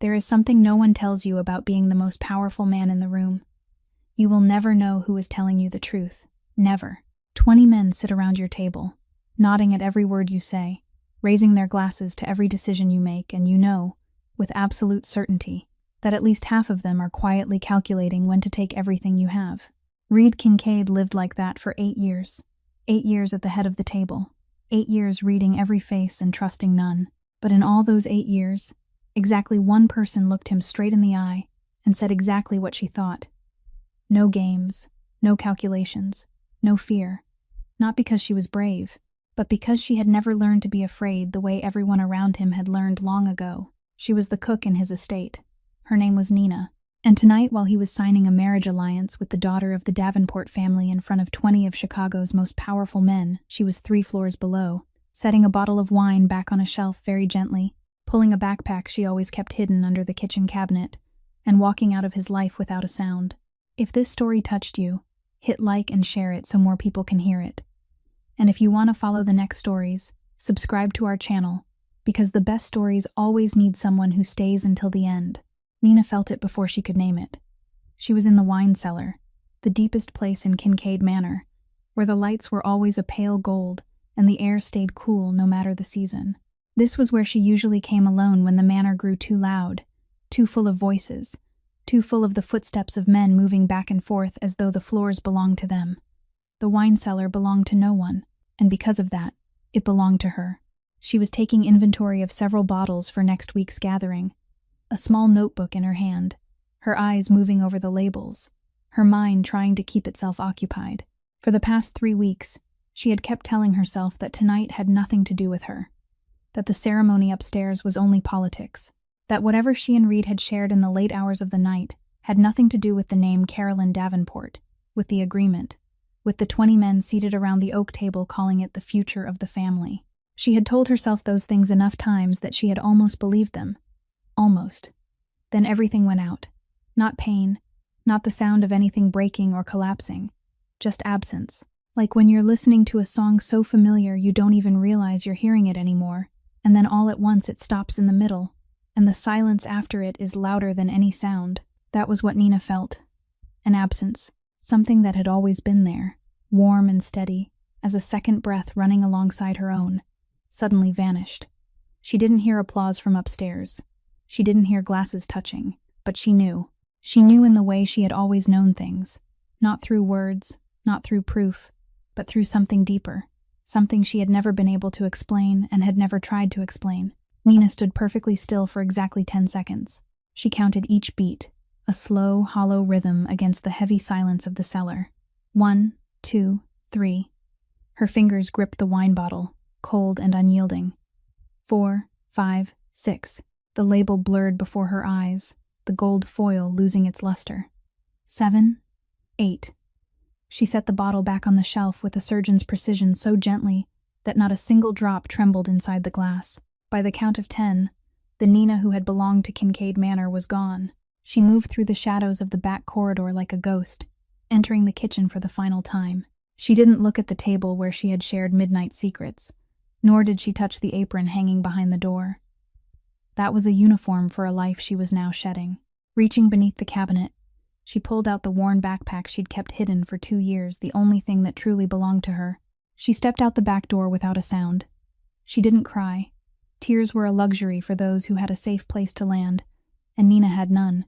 There is something no one tells you about being the most powerful man in the room. You will never know who is telling you the truth. Never. 20 men sit around your table, nodding at every word you say, raising their glasses to every decision you make, and you know, with absolute certainty, that at least half of them are quietly calculating when to take everything you have. Reed Kincaid lived like that for 8 years. 8 years at the head of the table. 8 years reading every face and trusting none. But in all those 8 years, exactly one person looked him straight in the eye and said exactly what she thought. No games, no calculations, no fear. Not because she was brave, but because she had never learned to be afraid the way everyone around him had learned long ago. She was the cook in his estate. Her name was Nina. And tonight, while he was signing a marriage alliance with the daughter of the Davenport family in front of 20 of Chicago's most powerful men, she was 3 floors below, setting a bottle of wine back on a shelf very gently, pulling a backpack she always kept hidden under the kitchen cabinet, and walking out of his life without a sound. If this story touched you, hit like and share it so more people can hear it. And if you want to follow the next stories, subscribe to our channel, because the best stories always need someone who stays until the end. Nina felt it before she could name it. She was in the wine cellar, the deepest place in Kincaid Manor, where the lights were always a pale gold and the air stayed cool no matter the season. This was where she usually came alone when the manor grew too loud, too full of voices, too full of the footsteps of men moving back and forth as though the floors belonged to them. The wine cellar belonged to no one, and because of that, it belonged to her. She was taking inventory of several bottles for next week's gathering, a small notebook in her hand, her eyes moving over the labels, her mind trying to keep itself occupied. For the past 3 weeks, she had kept telling herself that tonight had nothing to do with her, that the ceremony upstairs was only politics, that whatever she and Reed had shared in the late hours of the night had nothing to do with the name Carolyn Davenport, with the agreement, with the 20 men seated around the oak table calling it the future of the family. She had told herself those things enough times that she had almost believed them. Almost. Then everything went out. Not pain, not the sound of anything breaking or collapsing, just absence. Like when you're listening to a song so familiar you don't even realize you're hearing it anymore, and then all at once it stops in the middle, and the silence after it is louder than any sound. That was what Nina felt. An absence. Something that had always been there, warm and steady, as a second breath running alongside her own, suddenly vanished. She didn't hear applause from upstairs. She didn't hear glasses touching, but she knew. She knew in the way she had always known things, not through words, not through proof, but through something deeper, something she had never been able to explain and had never tried to explain. Nina stood perfectly still for exactly 10 seconds. She counted each beat, a slow, hollow rhythm against the heavy silence of the cellar. 1, 2, 3. Her fingers gripped the wine bottle, cold and unyielding. 4, 5, 6. The label blurred before her eyes, the gold foil losing its luster. 7, 8. She set the bottle back on the shelf with a surgeon's precision so gently that not a single drop trembled inside the glass. By the count of 10, the Nina who had belonged to Kincaid Manor was gone. She moved through the shadows of the back corridor like a ghost, entering the kitchen for the final time. She didn't look at the table where she had shared midnight secrets, nor did she touch the apron hanging behind the door. That was a uniform for a life she was now shedding. Reaching beneath the cabinet, she pulled out the worn backpack she'd kept hidden for 2 years, the only thing that truly belonged to her. She stepped out the back door without a sound. She didn't cry. Tears were a luxury for those who had a safe place to land, and Nina had none.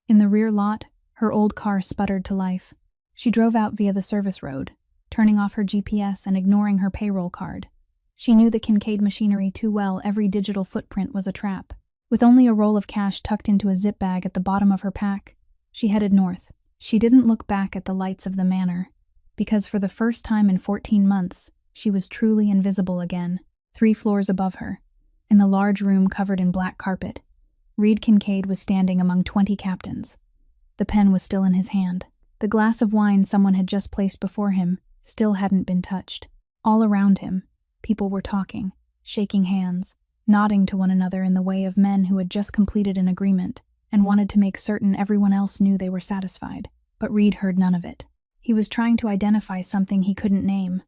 In the rear lot, her old car sputtered to life. She drove out via the service road, turning off her GPS and ignoring her payroll card. She knew the Kincaid machinery too well. Every digital footprint was a trap. With only a roll of cash tucked into a zip bag at the bottom of her pack, she headed north. She didn't look back at the lights of the manor, because for the first time in 14 months, she was truly invisible again. 3 floors above her, in the large room covered in black carpet, Reed Kincaid was standing among 20 captains. The pen was still in his hand. The glass of wine someone had just placed before him still hadn't been touched. All around him, people were talking, shaking hands, nodding to one another in the way of men who had just completed an agreement and wanted to make certain everyone else knew they were satisfied. But Reed heard none of it. He was trying to identify something he couldn't name.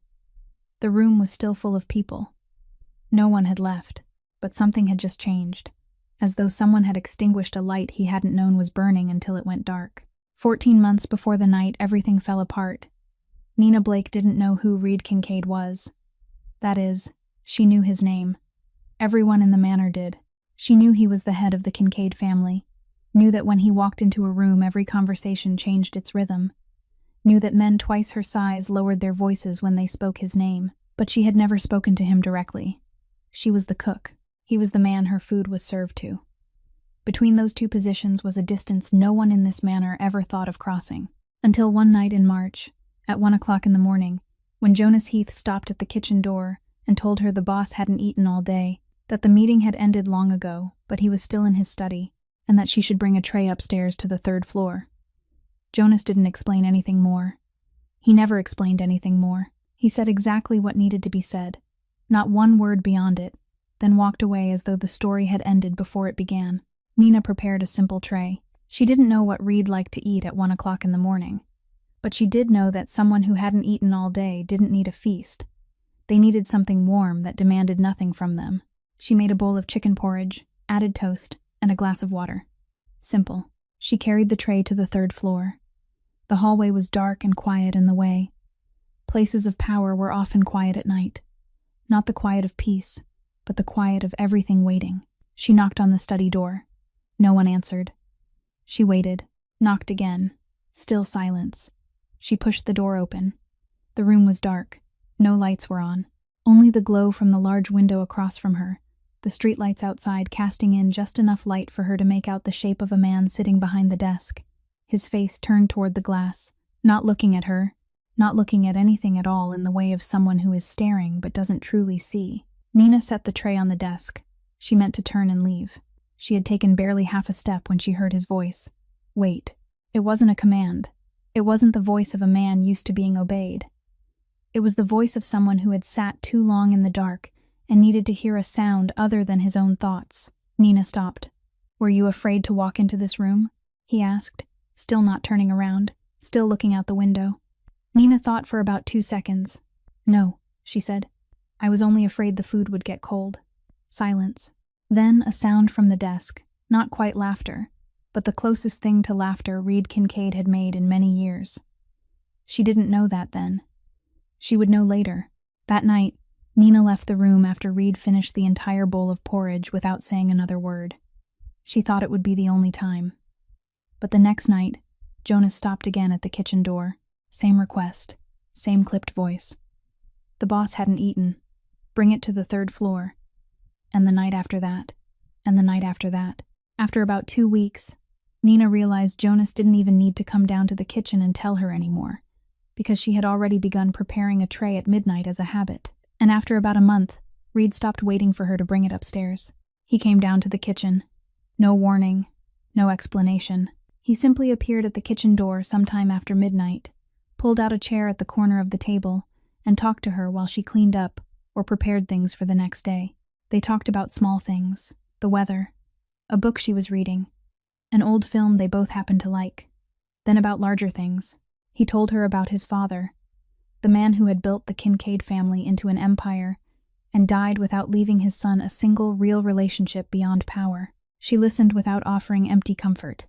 The room was still full of people. No one had left, but something had just changed. as though someone had extinguished a light he hadn't known was burning until it went dark. 14 months before the night everything fell apart, Nina Blake didn't know who Reed Kincaid was. That is, she knew his name. Everyone in the manor did. She knew he was the head of the Kincaid family, knew that when he walked into a room every conversation changed its rhythm, knew that men twice her size lowered their voices when they spoke his name, but she had never spoken to him directly. She was the cook. He was the man her food was served to. Between those two positions was a distance no one in this manor ever thought of crossing. Until one night in March, at 1 o'clock in the morning, when Jonas Heath stopped at the kitchen door and told her the boss hadn't eaten all day, that the meeting had ended long ago, but he was still in his study, and that she should bring a tray upstairs to the 3rd floor. Jonas didn't explain anything more. He never explained anything more. He said exactly what needed to be said, not one word beyond it, then walked away as though the story had ended before it began. Nina prepared a simple tray. She didn't know what Reed liked to eat at 1 o'clock in the morning, but she did know that someone who hadn't eaten all day didn't need a feast. They needed something warm that demanded nothing from them. She made a bowl of chicken porridge, added toast, and a glass of water. Simple. She carried the tray to the 3rd floor. The hallway was dark and quiet in the way. Places of power were often quiet at night. Not the quiet of peace, but the quiet of everything waiting. She knocked on the study door. No one answered. She waited, knocked again. Still silence. She pushed the door open. The room was dark. No lights were on. Only the glow from the large window across from her, the streetlights outside casting in just enough light for her to make out the shape of a man sitting behind the desk, his face turned toward the glass, not looking at her, not looking at anything at all in the way of someone who is staring but doesn't truly see. Nina set the tray on the desk. She meant to turn and leave. She had taken barely half a step when she heard his voice. Wait. It wasn't a command. It wasn't the voice of a man used to being obeyed. It was the voice of someone who had sat too long in the dark and needed to hear a sound other than his own thoughts. Nina stopped. "Were you afraid to walk into this room?" he asked, still not turning around, still looking out the window. Nina thought for about 2 seconds. "No," she said. "I was only afraid the food would get cold." Silence. Then a sound from the desk, not quite laughter, but the closest thing to laughter Reed Kincaid had made in many years. She didn't know that then. She would know later. That night, Nina left the room after Reed finished the entire bowl of porridge without saying another word. She thought it would be the only time. But the next night, Jonas stopped again at the kitchen door. Same request, same clipped voice. The boss hadn't eaten. Bring it to the 3rd floor. And the night after that, and the night after that. After about 2 weeks, Nina realized Jonas didn't even need to come down to the kitchen and tell her anymore, because she had already begun preparing a tray at midnight as a habit. And after about a month, Reed stopped waiting for her to bring it upstairs. He came down to the kitchen. No warning, no explanation. He simply appeared at the kitchen door sometime after midnight, pulled out a chair at the corner of the table, and talked to her while she cleaned up or prepared things for the next day. They talked about small things, the weather, a book she was reading, an old film they both happened to like, then about larger things. He told her about his father, the man who had built the Kincaid family into an empire and died without leaving his son a single real relationship beyond power. She listened without offering empty comfort.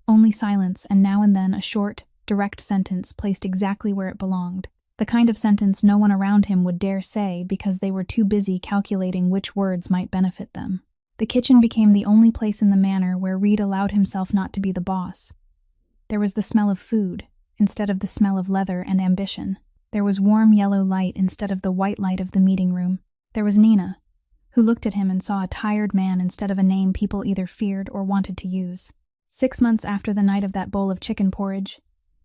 Only silence and now and then a short, direct sentence placed exactly where it belonged. The kind of sentence no one around him would dare say because they were too busy calculating which words might benefit them. The kitchen became the only place in the manor where Reed allowed himself not to be the boss. There was the smell of food instead of the smell of leather and ambition. There was warm yellow light instead of the white light of the meeting room. There was Nina, who looked at him and saw a tired man instead of a name people either feared or wanted to use. 6 months after the night of that bowl of chicken porridge,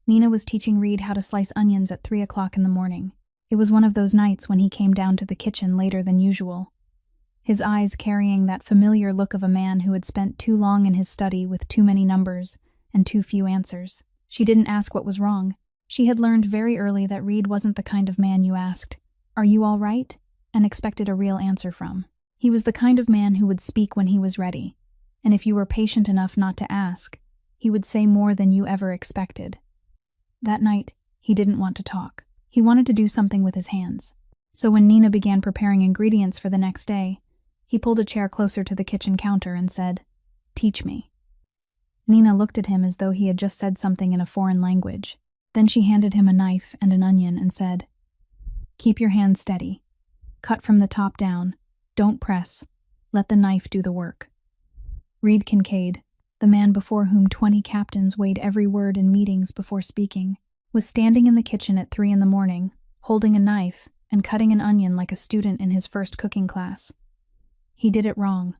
Nina was teaching Reed how to slice onions at 3 o'clock in the morning. It was one of those nights when he came down to the kitchen later than usual, his eyes carrying that familiar look of a man who had spent too long in his study with too many numbers and too few answers. She didn't ask what was wrong. She had learned very early that Reed wasn't the kind of man you asked, "Are you all right?" and expected a real answer from. He was the kind of man who would speak when he was ready, and if you were patient enough not to ask, he would say more than you ever expected. That night, he didn't want to talk. He wanted to do something with his hands. So when Nina began preparing ingredients for the next day, He pulled a chair closer to the kitchen counter and said, "Teach me." Nina looked at him as though he had just said something in a foreign language. Then she handed him a knife and an onion and said, "Keep your hand steady. Cut from the top down. Don't press. Let the knife do the work." Reed Kincaid, the man before whom 20 captains weighed every word in meetings before speaking, was standing in the kitchen at 3 a.m, holding a knife and cutting an onion like a student in his first cooking class. He did it wrong.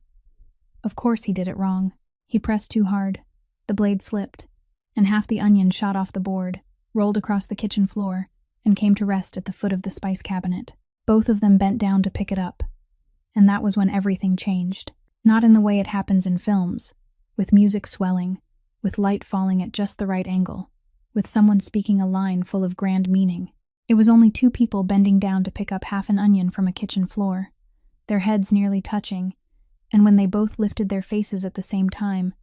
Of course he did it wrong. He pressed too hard. The blade slipped, and half the onion shot off the board, rolled across the kitchen floor, and came to rest at the foot of the spice cabinet. Both of them bent down to pick it up. And that was when everything changed. Not in the way it happens in films, with music swelling, with light falling at just the right angle, with someone speaking a line full of grand meaning. It was only 2 people bending down to pick up half an onion from a kitchen floor, their heads nearly touching, and when they both lifted their faces at the same time,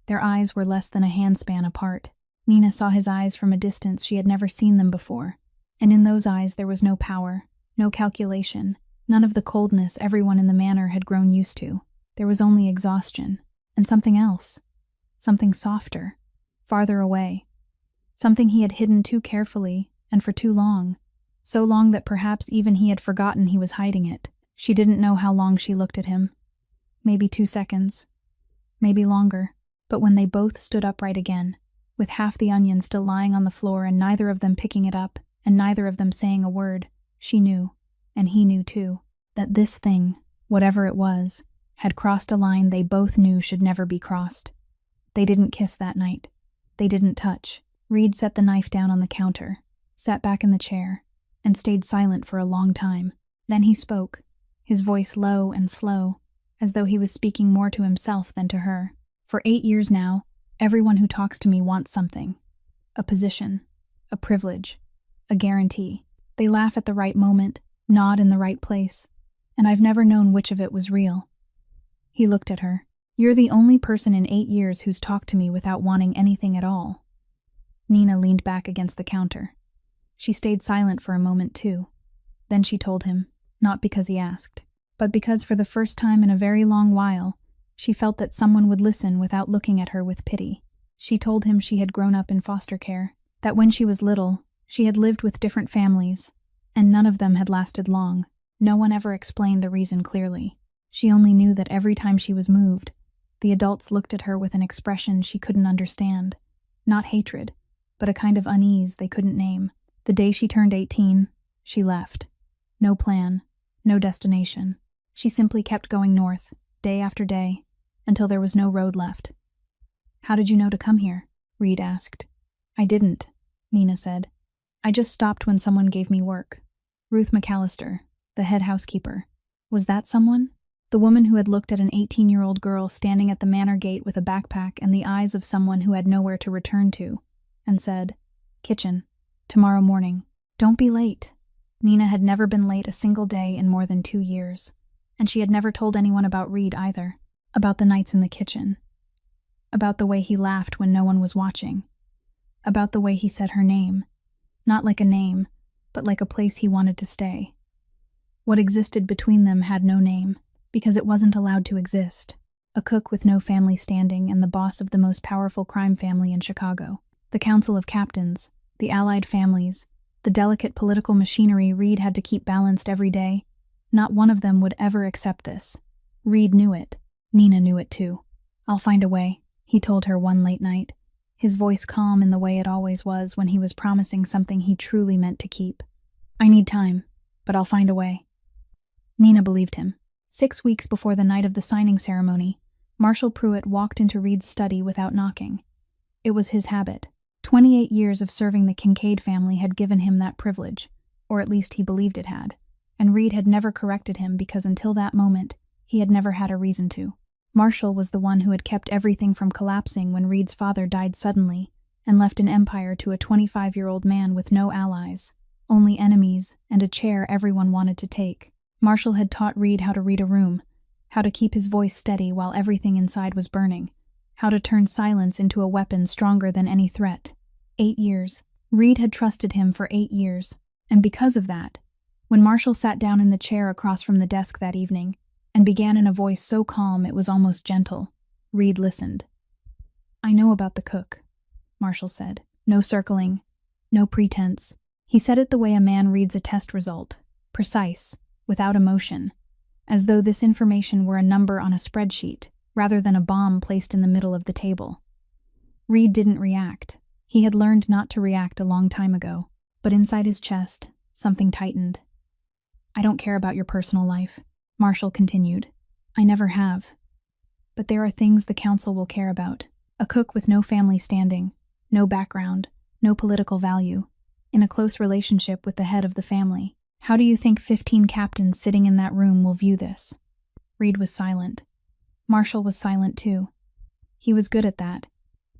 their eyes were less than a handspan apart. Nina saw his eyes from a distance she had never seen them before, and in those eyes there was no power, no calculation, none of the coldness everyone in the manor had grown used to. There was only exhaustion, and something else, something softer, farther away, something he had hidden too carefully and for too long, so long that perhaps even he had forgotten he was hiding it. She didn't know how long she looked at him. Maybe 2 seconds, maybe longer, but when they both stood upright again, with half the onion still lying on the floor and neither of them picking it up and neither of them saying a word, she knew, and he knew too, that this thing, whatever it was, had crossed a line they both knew should never be crossed. They didn't kiss that night. They didn't touch. Reed set the knife down on the counter, sat back in the chair, and stayed silent for a long time. Then he spoke, his voice low and slow, as though he was speaking more to himself than to her. "For 8 years now, everyone who talks to me wants something. A position, a privilege, a guarantee. They laugh at the right moment, nod in the right place, and I've never known which of it was real." He looked at her. "You're the only person in 8 years who's talked to me without wanting anything at all." Nina leaned back against the counter. She stayed silent for a moment too. Then she told him, not because he asked, but because for the first time in a very long while, she felt that someone would listen without looking at her with pity. She told him she had grown up in foster care, that when she was little, she had lived with different families, and none of them had lasted long. No one ever explained the reason clearly. She only knew that every time she was moved, the adults looked at her with an expression she couldn't understand. Not hatred, but a kind of unease they couldn't name. The day she turned 18, she left. No plan, no destination. She simply kept going north, day after day, until there was no road left. "How did you know to come here?" Reed asked. "I didn't," Nina said. "I just stopped when someone gave me work. Ruth McAllister, the head housekeeper. Was that someone?" The woman who had looked at an 18-year-old girl standing at the manor gate with a backpack and the eyes of someone who had nowhere to return to, and said, "Kitchen, tomorrow morning. Don't be late." Nina had never been late a single day in more than 2 years, and she had never told anyone about Reed either, about the nights in the kitchen, about the way he laughed when no one was watching, about the way he said her name, not like a name, but like a place he wanted to stay. What existed between them had no name, because it wasn't allowed to exist. A cook with no family standing and the boss of the most powerful crime family in Chicago. The Council of Captains, the allied families, the delicate political machinery Reed had to keep balanced every day. Not one of them would ever accept this. Reed knew it. Nina knew it too. "I'll find a way," he told her one late night, his voice calm in the way it always was when he was promising something he truly meant to keep. "I need time, but I'll find a way." Nina believed him. 6 weeks before the night of the signing ceremony, Marshall Pruitt walked into Reed's study without knocking. It was his habit. 28 years of serving the Kincaid family had given him that privilege, or at least he believed it had, and Reed had never corrected him because until that moment, he had never had a reason to. Marshall was the one who had kept everything from collapsing when Reed's father died suddenly and left an empire to a 25-year-old man with no allies, only enemies and a chair everyone wanted to take. Marshall had taught Reed how to read a room, how to keep his voice steady while everything inside was burning, how to turn silence into a weapon stronger than any threat. 8 years. Reed had trusted him for 8 years, and because of that, when Marshall sat down in the chair across from the desk that evening and began in a voice so calm it was almost gentle. Reed listened. "I know about the cook," Marshall said. No circling, no pretense. He said it the way a man reads a test result, precise, without emotion, as though this information were a number on a spreadsheet, rather than a bomb placed in the middle of the table. Reed didn't react. He had learned not to react a long time ago, but inside his chest, something tightened. "I don't care about your personal life," Marshall continued. "I never have. But there are things the council will care about. A cook with no family standing, no background, no political value, in a close relationship with the head of the family. How do you think 15 captains sitting in that room will view this?" Reed was silent. Marshall was silent too. He was good at that,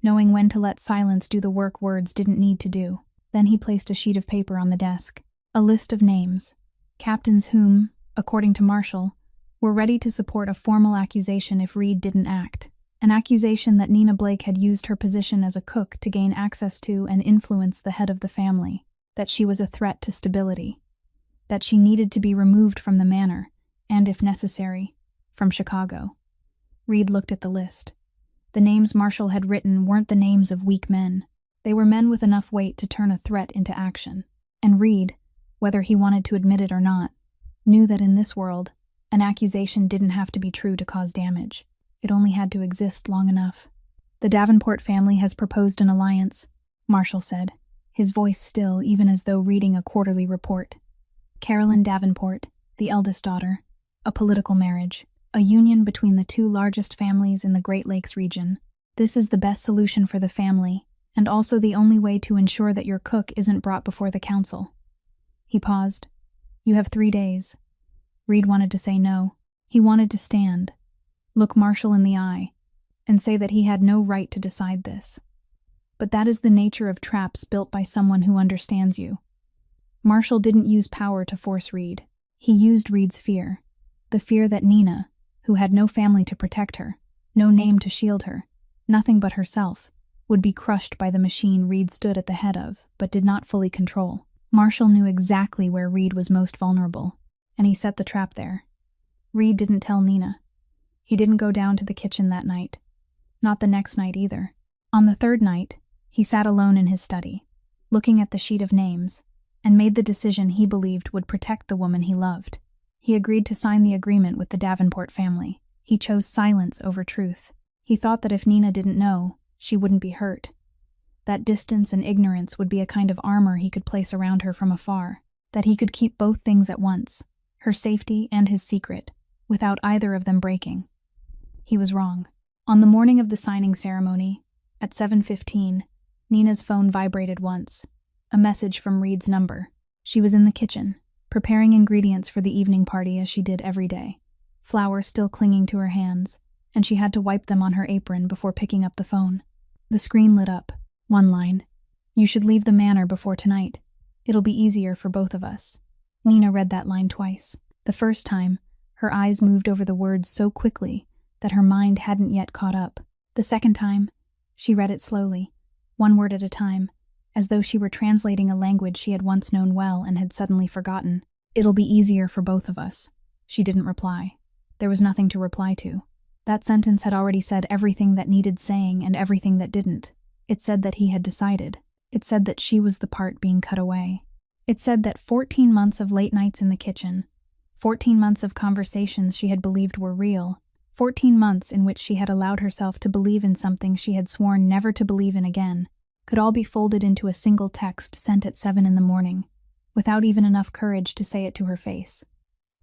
knowing when to let silence do the work words didn't need to do. Then he placed a sheet of paper on the desk. A list of names. Captains whom, according to Marshall, were ready to support a formal accusation if Reed didn't act. An accusation that Nina Blake had used her position as a cook to gain access to and influence the head of the family, that she was a threat to stability, that she needed to be removed from the manor, and, if necessary, from Chicago. Reed looked at the list. The names Marshall had written weren't the names of weak men. They were men with enough weight to turn a threat into action. And Reed, whether he wanted to admit it or not, knew that in this world, an accusation didn't have to be true to cause damage. It only had to exist long enough. "The Davenport family has proposed an alliance," Marshall said, his voice still even as though reading a quarterly report. "Carolyn Davenport, the eldest daughter, a political marriage, a union between the two largest families in the Great Lakes region. This is the best solution for the family, and also the only way to ensure that your cook isn't brought before the council." He paused. "You have 3 days." Reed wanted to say no. He wanted to stand, look Marshall in the eye, and say that he had no right to decide this. But that is the nature of traps built by someone who understands you. Marshall didn't use power to force Reed. He used Reed's fear. The fear that Nina, who had no family to protect her, no name to shield her, nothing but herself, would be crushed by the machine Reed stood at the head of, but did not fully control. Marshall knew exactly where Reed was most vulnerable, and he set the trap there. Reed didn't tell Nina. He didn't go down to the kitchen that night. Not the next night either. On the third night, he sat alone in his study, looking at the sheet of names, and made the decision he believed would protect the woman he loved. He agreed to sign the agreement with the Davenport family. He chose silence over truth. He thought that if Nina didn't know, she wouldn't be hurt. That distance and ignorance would be a kind of armor he could place around her from afar, that he could keep both things at once, her safety and his secret, without either of them breaking. He was wrong. On the morning of the signing ceremony, at 7:15, Nina's phone vibrated once. A message from Reed's number. She was in the kitchen, preparing ingredients for the evening party as she did every day, flour still clinging to her hands, and she had to wipe them on her apron before picking up the phone. The screen lit up. One line. "You should leave the manor before tonight. It'll be easier for both of us." Nina read that line twice. The first time, her eyes moved over the words so quickly that her mind hadn't yet caught up. The second time, she read it slowly, one word at a time, as though she were translating a language she had once known well and had suddenly forgotten. "It'll be easier for both of us." She didn't reply. There was nothing to reply to. That sentence had already said everything that needed saying and everything that didn't. It said that he had decided. It said that she was the part being cut away. It said that 14 months of late nights in the kitchen, 14 months of conversations she had believed were real, 14 months in which she had allowed herself to believe in something she had sworn never to believe in again, could all be folded into a single text sent at 7 in the morning, without even enough courage to say it to her face.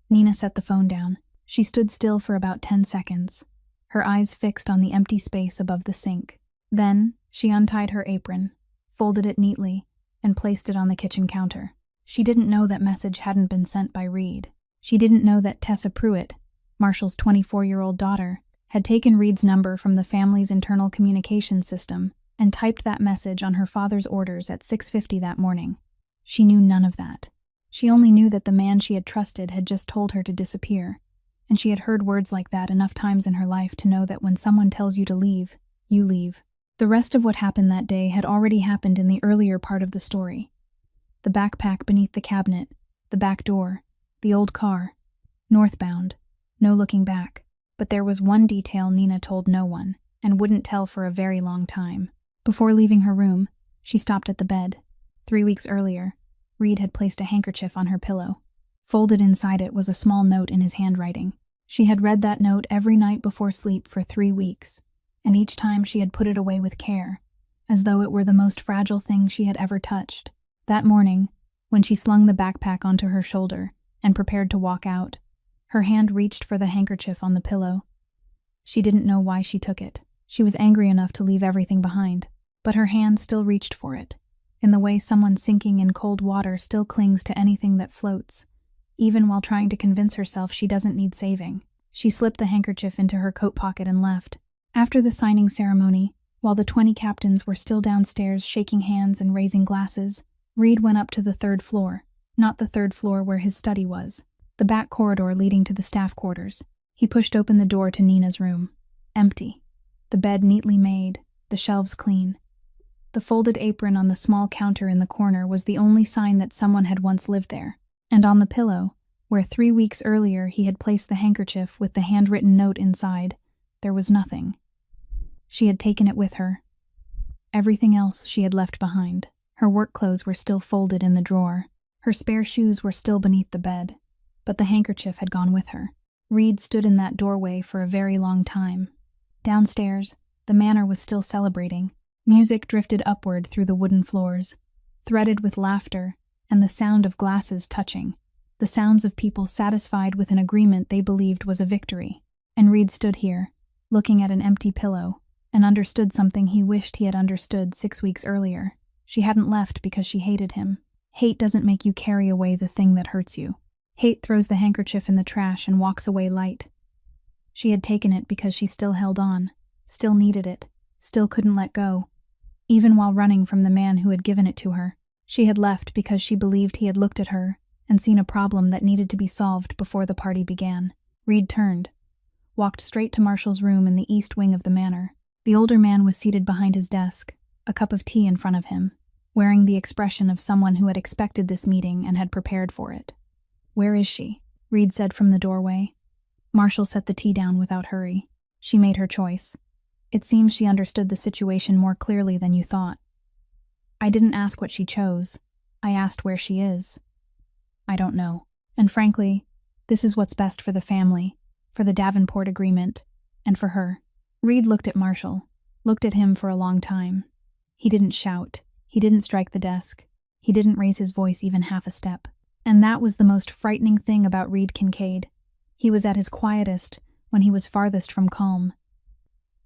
Nina set the phone down. She stood still for about 10 seconds, her eyes fixed on the empty space above the sink. Then, she untied her apron, folded it neatly, and placed it on the kitchen counter. She didn't know that message hadn't been sent by Reed. She didn't know that Tessa Pruitt, Marshall's 24-year-old daughter, had taken Reed's number from the family's internal communication system and typed that message on her father's orders at 6:50 that morning. She knew none of that. She only knew that the man she had trusted had just told her to disappear, and she had heard words like that enough times in her life to know that when someone tells you to leave, you leave. The rest of what happened that day had already happened in the earlier part of the story. The backpack beneath the cabinet, the back door, the old car, northbound, No looking back. But there was one detail Nina told no one, and wouldn't tell for a very long time. Before leaving her room, she stopped at the bed. 3 weeks earlier, Reed had placed a handkerchief on her pillow. Folded inside it was a small note in his handwriting. She had read that note every night before sleep for 3 weeks, and each time she had put it away with care, as though it were the most fragile thing she had ever touched. That morning, when she slung the backpack onto her shoulder and prepared to walk out, her hand reached for the handkerchief on the pillow. She didn't know why she took it. She was angry enough to leave everything behind, but her hand still reached for it, in the way someone sinking in cold water still clings to anything that floats, even while trying to convince herself she doesn't need saving. She slipped the handkerchief into her coat pocket and left. After the signing ceremony, while the 20 captains were still downstairs shaking hands and raising glasses, Reed went up to the 3rd floor, not the 3rd floor where his study was, the back corridor leading to the staff quarters. He pushed open the door to Nina's room. Empty. The bed neatly made, the shelves clean. The folded apron on the small counter in the corner was the only sign that someone had once lived there. And on the pillow, where 3 weeks earlier he had placed the handkerchief with the handwritten note inside, there was nothing. She had taken it with her. Everything else she had left behind. Her work clothes were still folded in the drawer. Her spare shoes were still beneath the bed. But the handkerchief had gone with her. Reed stood in that doorway for a very long time. Downstairs, the manor was still celebrating. Music drifted upward through the wooden floors, threaded with laughter and the sound of glasses touching, the sounds of people satisfied with an agreement they believed was a victory. And Reed stood here, looking at an empty pillow, and understood something he wished he had understood 6 weeks earlier. She hadn't left because she hated him. Hate doesn't make you carry away the thing that hurts you. Hate throws the handkerchief in the trash and walks away light. She had taken it because she still held on, still needed it, still couldn't let go, even while running from the man who had given it to her. She had left because she believed he had looked at her and seen a problem that needed to be solved before the party began. Reed turned, walked straight to Marshall's room in the east wing of the manor. The older man was seated behind his desk, a cup of tea in front of him, wearing the expression of someone who had expected this meeting and had prepared for it. "Where is she?" Reed said from the doorway. Marshall set the tea down without hurry. She made her choice. It seems she understood the situation more clearly than you thought. "I didn't ask what she chose. I asked where she is." "I don't know. And frankly, this is what's best for the family, for the Davenport agreement, and for her." Reed looked at Marshall, looked at him for a long time. He didn't shout. He didn't strike the desk. He didn't raise his voice even half a step. And that was the most frightening thing about Reed Kincaid. He was at his quietest when he was farthest from calm.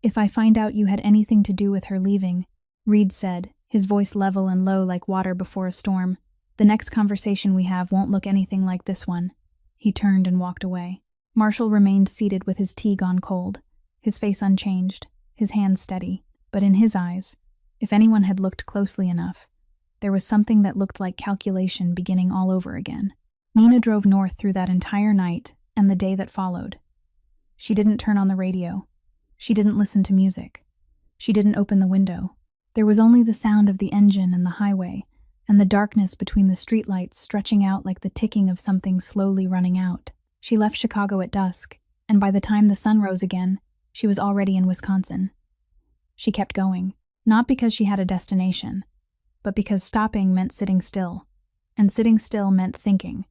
"If I find out you had anything to do with her leaving," Reed said, his voice level and low like water before a storm, "the next conversation we have won't look anything like this one." He turned and walked away. Marshall remained seated with his tea gone cold, his face unchanged, his hands steady. But in his eyes, if anyone had looked closely enough, there was something that looked like calculation beginning all over again. Nina drove north through that entire night and the day that followed. She didn't turn on the radio. She didn't listen to music. She didn't open the window. There was only the sound of the engine and the highway, and the darkness between the streetlights stretching out like the ticking of something slowly running out. She left Chicago at dusk, and by the time the sun rose again, she was already in Wisconsin. She kept going, not because she had a destination, but because stopping meant sitting still, and sitting still meant thinking,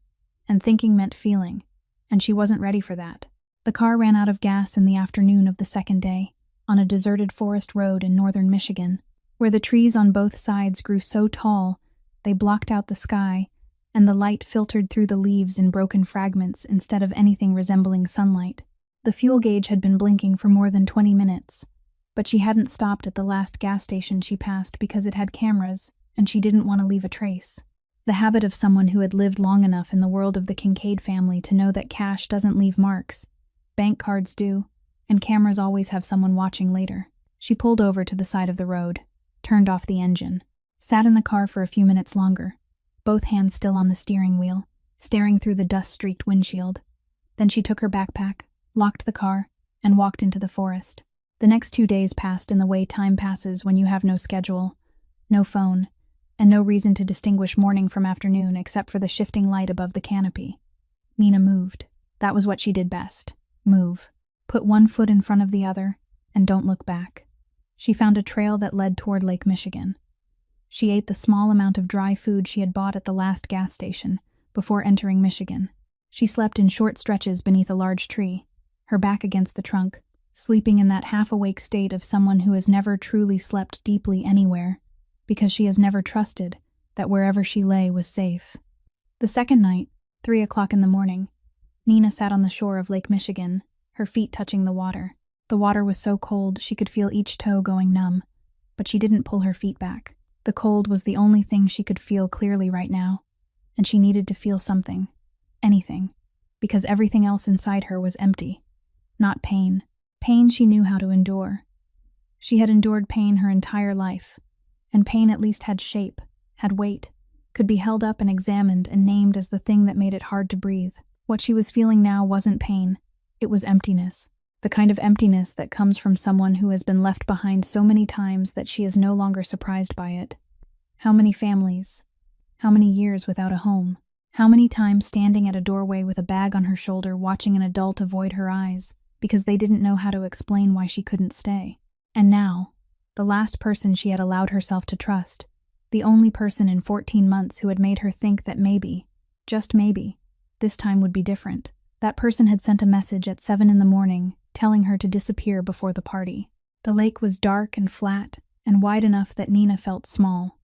and thinking meant feeling, and she wasn't ready for that. The car ran out of gas in the afternoon of the second day, on a deserted forest road in northern Michigan, where the trees on both sides grew so tall they blocked out the sky, and the light filtered through the leaves in broken fragments instead of anything resembling sunlight. The fuel gauge had been blinking for more than 20 minutes, but she hadn't stopped at the last gas station she passed because it had cameras, and she didn't want to leave a trace. The habit of someone who had lived long enough in the world of the Kincaid family to know that cash doesn't leave marks. Bank cards do, and cameras always have someone watching later. She pulled over to the side of the road, turned off the engine, sat in the car for a few minutes longer, both hands still on the steering wheel, staring through the dust-streaked windshield. Then she took her backpack, locked the car, and walked into the forest. The next 2 days passed in the way time passes when you have no schedule, no phone, and no reason to distinguish morning from afternoon except for the shifting light above the canopy. Nina moved. That was what she did best. Move. Put one foot in front of the other, and don't look back. She found a trail that led toward Lake Michigan. She ate the small amount of dry food she had bought at the last gas station before entering Michigan. She slept in short stretches beneath a large tree, her back against the trunk, sleeping in that half-awake state of someone who has never truly slept deeply anywhere, because she has never trusted that wherever she lay was safe. The second night, 3 o'clock in the morning, Nina sat on the shore of Lake Michigan, her feet touching the water. The water was so cold she could feel each toe going numb, but she didn't pull her feet back. The cold was the only thing she could feel clearly right now, and she needed to feel something, anything, because everything else inside her was empty. Not pain. Pain she knew how to endure. She had endured pain her entire life, and pain at least had shape, had weight, could be held up and examined and named as the thing that made it hard to breathe. What she was feeling now wasn't pain, it was emptiness. The kind of emptiness that comes from someone who has been left behind so many times that she is no longer surprised by it. How many families? How many years without a home? How many times standing at a doorway with a bag on her shoulder watching an adult avoid her eyes because they didn't know how to explain why she couldn't stay? And now, the last person she had allowed herself to trust, the only person in 14 months who had made her think that maybe, just maybe, this time would be different. That person had sent a message at 7 in the morning telling her to disappear before the party. The lake was dark and flat and wide enough that Nina felt small.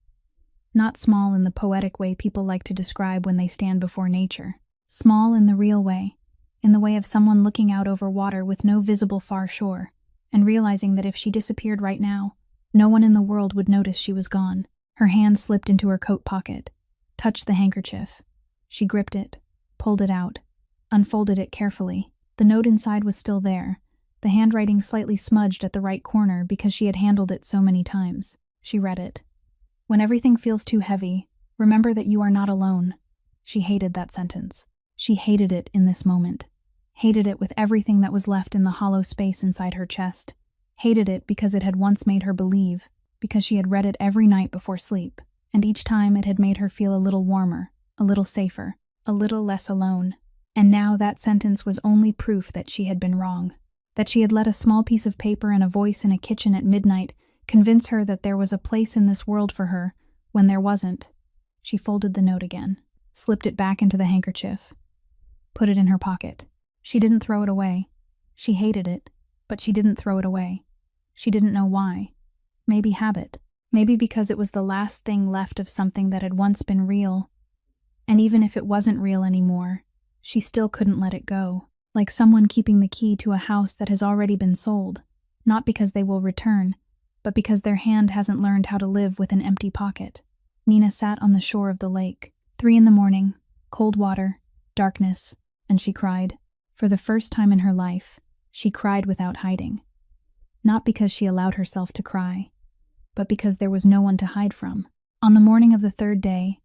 Not small in the poetic way people like to describe when they stand before nature. Small in the real way, in the way of someone looking out over water with no visible far shore, and realizing that if she disappeared right now, no one in the world would notice she was gone. Her hand slipped into her coat pocket, touched the handkerchief. She gripped it, pulled it out, unfolded it carefully. The note inside was still there, the handwriting slightly smudged at the right corner because she had handled it so many times. She read it. When everything feels too heavy, remember that you are not alone. She hated that sentence. She hated it in this moment. Hated it with everything that was left in the hollow space inside her chest. Hated it because it had once made her believe, because she had read it every night before sleep, and each time it had made her feel a little warmer, a little safer, a little less alone. And now that sentence was only proof that she had been wrong, that she had let a small piece of paper and a voice in a kitchen at midnight convince her that there was a place in this world for her, when there wasn't. She folded the note again, slipped it back into the handkerchief, put it in her pocket. She didn't throw it away. She hated it, but she didn't throw it away. She didn't know why. Maybe habit. Maybe because it was the last thing left of something that had once been real. And even if it wasn't real anymore, she still couldn't let it go, like someone keeping the key to a house that has already been sold, not because they will return, but because their hand hasn't learned how to live with an empty pocket. Nina sat on the shore of the lake. 3 in the morning, cold water, darkness, and she cried. For the first time in her life, she cried without hiding. Not because she allowed herself to cry, but because there was no one to hide from. On the morning of the third day,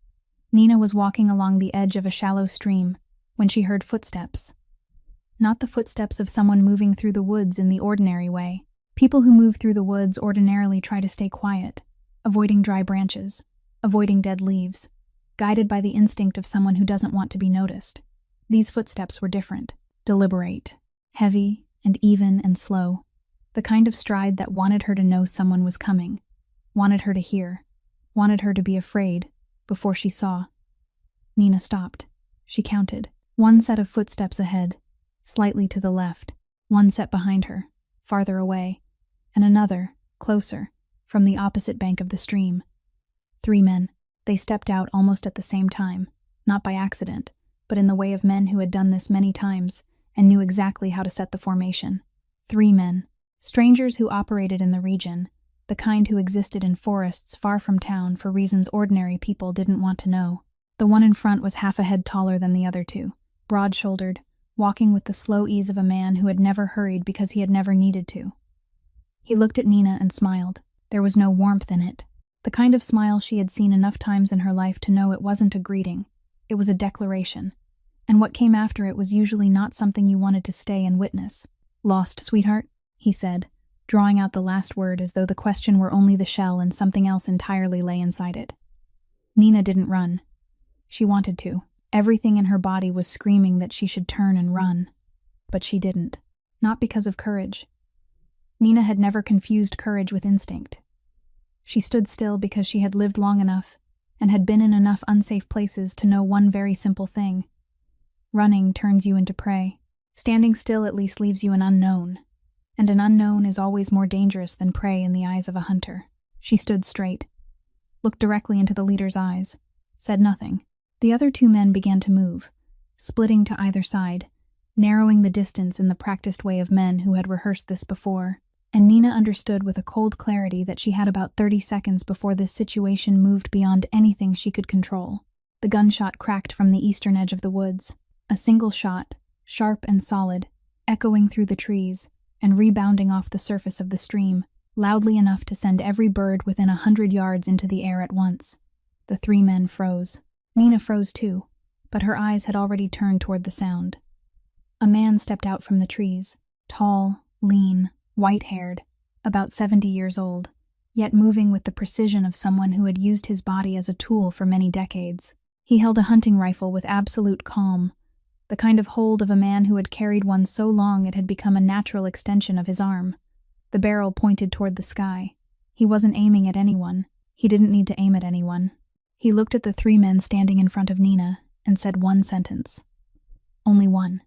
Nina was walking along the edge of a shallow stream when she heard footsteps. Not the footsteps of someone moving through the woods in the ordinary way. People who move through the woods ordinarily try to stay quiet, avoiding dry branches, avoiding dead leaves, guided by the instinct of someone who doesn't want to be noticed. These footsteps were different, deliberate, heavy and even and slow, the kind of stride that wanted her to know someone was coming, wanted her to hear, wanted her to be afraid before she saw. Nina stopped. She counted. 1 set of footsteps ahead, slightly to the left, 1 set behind her, farther away, and another, closer, from the opposite bank of the stream. 3 men. They stepped out almost at the same time, not by accident, but in the way of men who had done this many times and knew exactly how to set the formation. 3 men. Strangers who operated in the region, the kind who existed in forests far from town for reasons ordinary people didn't want to know. The one in front was half a head taller than the other 2, broad-shouldered, walking with the slow ease of a man who had never hurried because he had never needed to. He looked at Nina and smiled. There was no warmth in it. The kind of smile she had seen enough times in her life to know it wasn't a greeting. It was a declaration. And what came after it was usually not something you wanted to stay and witness. "Lost, sweetheart?" he said, drawing out the last word as though the question were only the shell and something else entirely lay inside it. Nina didn't run. She wanted to. Everything in her body was screaming that she should turn and run. But she didn't. not because of courage. Nina had never confused courage with instinct. She stood still because she had lived long enough and had been in enough unsafe places to know one very simple thing. Running turns you into prey. Standing still at least leaves you an unknown, and an unknown is always more dangerous than prey in the eyes of a hunter. She stood straight, looked directly into the leader's eyes, said nothing. The other two men began to move, splitting to either side, narrowing the distance in the practiced way of men who had rehearsed this before, and Nina understood with a cold clarity that she had about 30 seconds before this situation moved beyond anything she could control. The gunshot cracked from the eastern edge of the woods, a single shot, sharp and solid, echoing through the trees and rebounding off the surface of the stream, loudly enough to send every bird within 100 yards into the air at once. The three men froze. Nina froze too, but her eyes had already turned toward the sound. A man stepped out from the trees, tall, lean, white-haired, about 70 years old, yet moving with the precision of someone who had used his body as a tool for many decades. He held a hunting rifle with absolute calm, the kind of hold of a man who had carried one so long it had become a natural extension of his arm. The barrel pointed toward the sky. He wasn't aiming at anyone. He didn't need to aim at anyone. He looked at the three men standing in front of Nina and said one sentence. Only one.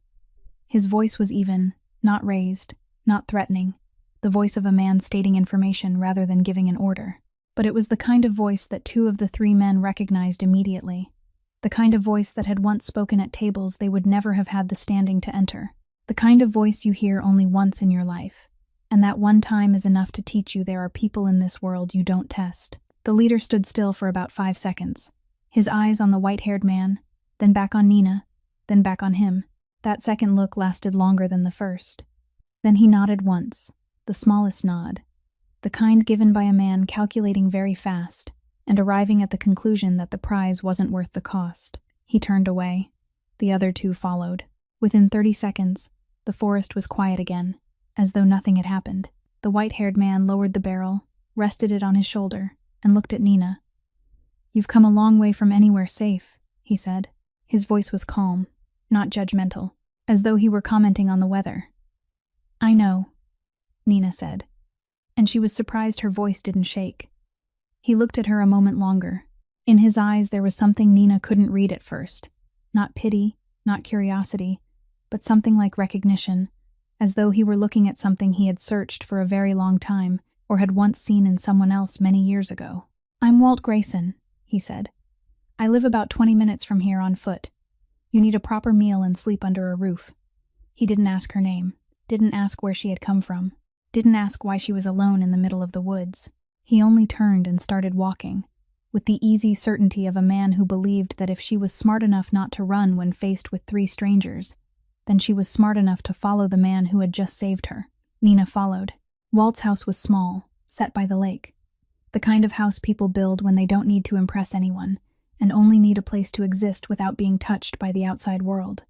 His voice was even, not raised, not threatening, the voice of a man stating information rather than giving an order. But it was the kind of voice that two of the three men recognized immediately. The kind of voice that had once spoken at tables they would never have had the standing to enter. The kind of voice you hear only once in your life, and that one time is enough to teach you there are people in this world you don't test. The leader stood still for about 5 seconds, his eyes on the white-haired man, then back on Nina, then back on him. That second look lasted longer than the first. Then he nodded once, the smallest nod, the kind given by a man calculating very fast, and arriving at the conclusion that the prize wasn't worth the cost. He turned away. The other two followed. Within 30 seconds, the forest was quiet again, as though nothing had happened. The white-haired man lowered the barrel, rested it on his shoulder, and looked at Nina. "You've come a long way from anywhere safe," he said. His voice was calm, not judgmental, as though he were commenting on the weather. "I know," Nina said, and she was surprised her voice didn't shake. He looked at her a moment longer. In his eyes there was something Nina couldn't read at first. Not pity, not curiosity, but something like recognition, as though he were looking at something he had searched for a very long time, or had once seen in someone else many years ago. "I'm Walt Grayson," he said. "I live about 20 minutes from here on foot. You need a proper meal and sleep under a roof." He didn't ask her name, didn't ask where she had come from, didn't ask why she was alone in the middle of the woods. He only turned and started walking, with the easy certainty of a man who believed that if she was smart enough not to run when faced with 3 strangers, then she was smart enough to follow the man who had just saved her. Nina followed. Walt's house was small, set by the lake. The kind of house people build when they don't need to impress anyone, and only need a place to exist without being touched by the outside world.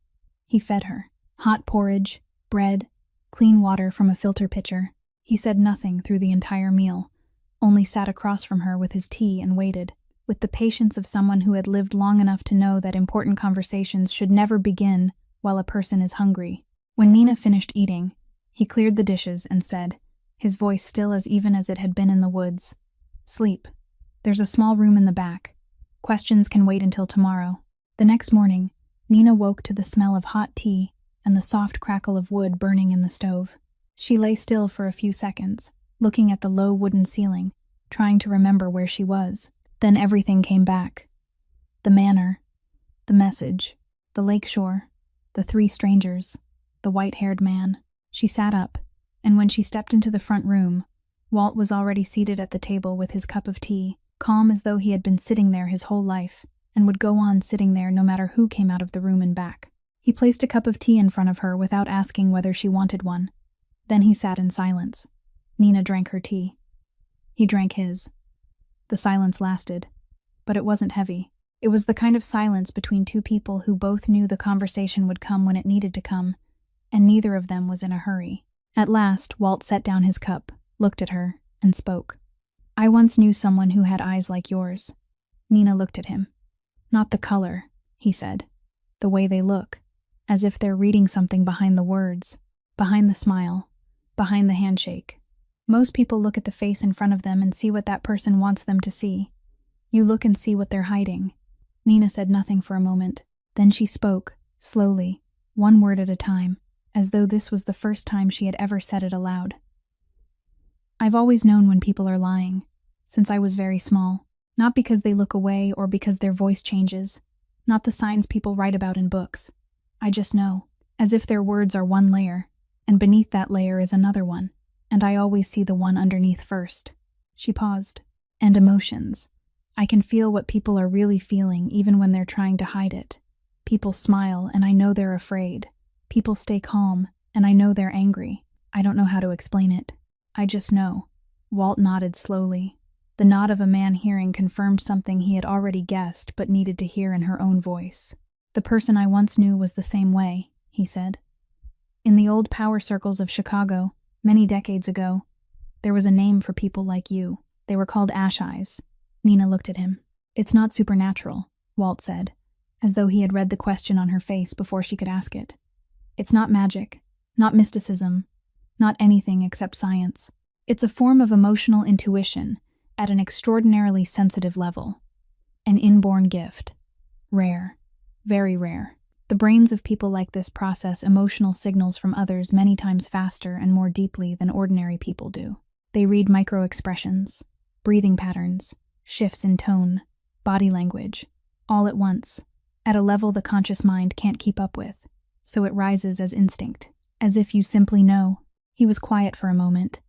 He fed her. Hot porridge, bread, clean water from a filter pitcher. He said nothing through the entire meal, only sat across from her with his tea and waited, with the patience of someone who had lived long enough to know that important conversations should never begin while a person is hungry. When Nina finished eating, he cleared the dishes and said, his voice still as even as it had been in the woods, "Sleep. There's a small room in the back. Questions can wait until tomorrow." The next morning, Nina woke to the smell of hot tea and the soft crackle of wood burning in the stove. She lay still for a few seconds, looking at the low wooden ceiling, trying to remember where she was. Then everything came back. The manor, the message, the lakeshore, the 3 strangers, the white-haired man. She sat up, and when she stepped into the front room, Walt was already seated at the table with his cup of tea, calm as though he had been sitting there his whole life, and would go on sitting there no matter who came out of the room and back. He placed a cup of tea in front of her without asking whether she wanted one. Then he sat in silence. Nina drank her tea. He drank his. The silence lasted, but it wasn't heavy. It was the kind of silence between 2 people who both knew the conversation would come when it needed to come, and neither of them was in a hurry. At last, Walt set down his cup, looked at her, and spoke. "I once knew someone who had eyes like yours." Nina looked at him. "Not the color," he said. "The way they look, as if they're reading something behind the words." behind the smile, behind the handshake. Most people look at the face in front of them and see what that person wants them to see. You look and see what they're hiding. Nina said nothing for a moment. Then she spoke, slowly, one word at a time, as though this was the first time she had ever said it aloud. I've always known when people are lying, since I was very small. Not because they look away or because their voice changes, not the signs people write about in books. I just know, as if their words are one layer, and beneath that layer is another one, and I always see the one underneath first. She paused. And emotions. I can feel what people are really feeling even when they're trying to hide it. People smile, and I know they're afraid. People stay calm, and I know they're angry. I don't know how to explain it. I just know. Walt nodded slowly. The nod of a man hearing confirmed something he had already guessed but needed to hear in her own voice. The person I once knew was the same way, he said. In the old power circles of Chicago, many decades ago, there was a name for people like you. They were called Ash Eyes. Nina looked at him. It's not supernatural, Walt said, as though he had read the question on her face before she could ask it. It's not magic, not mysticism, not anything except science. It's a form of emotional intuition at an extraordinarily sensitive level. An inborn gift. Rare. Very rare. The brains of people like this process emotional signals from others many times faster and more deeply than ordinary people do. They read micro-expressions, breathing patterns, shifts in tone, body language, all at once, at a level the conscious mind can't keep up with, so it rises as instinct, as if you simply know. He was quiet for a moment.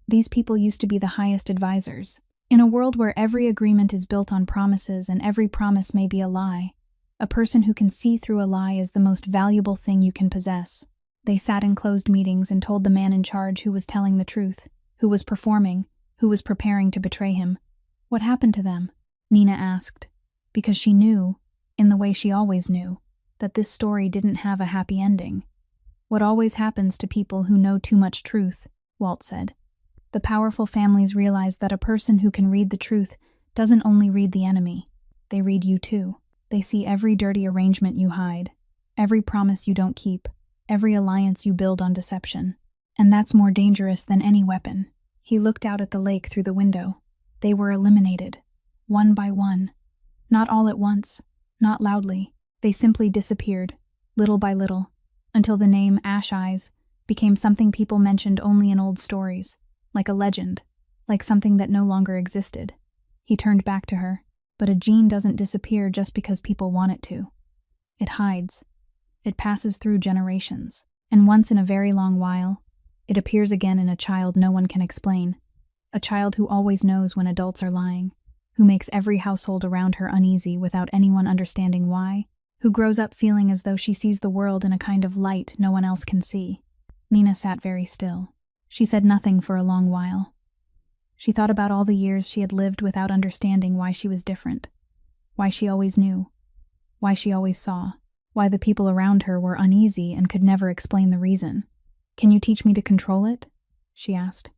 These people used to be the highest advisors. In a world where every agreement is built on promises and every promise may be a lie, a person who can see through a lie is the most valuable thing you can possess. They sat in closed meetings and told the man in charge who was telling the truth, who was performing, who was preparing to betray him. What happened to them? Nina asked, because she knew, in the way she always knew, that this story didn't have a happy ending. What always happens to people who know too much truth, Walt said. The powerful families realize that a person who can read the truth doesn't only read the enemy. They read you too. They see every dirty arrangement you hide, every promise you don't keep, every alliance you build on deception. And that's more dangerous than any weapon. He looked out at the lake through the window. They were eliminated, one by one. Not all at once, not loudly. They simply disappeared, little by little, until the name Ash Eyes became something people mentioned only in old stories, like a legend, like something that no longer existed. He turned back to her. But a gene doesn't disappear just because people want it to. It hides. It passes through generations. And once in a very long while, it appears again in a child no one can explain. A child who always knows when adults are lying, who makes every household around her uneasy without anyone understanding why, who grows up feeling as though she sees the world in a kind of light no one else can see. Nina sat very still. She said nothing for a long while. She thought about all the years she had lived without understanding why she was different, why she always knew, why she always saw, why the people around her were uneasy and could never explain the reason. Can you teach me to control it? She asked.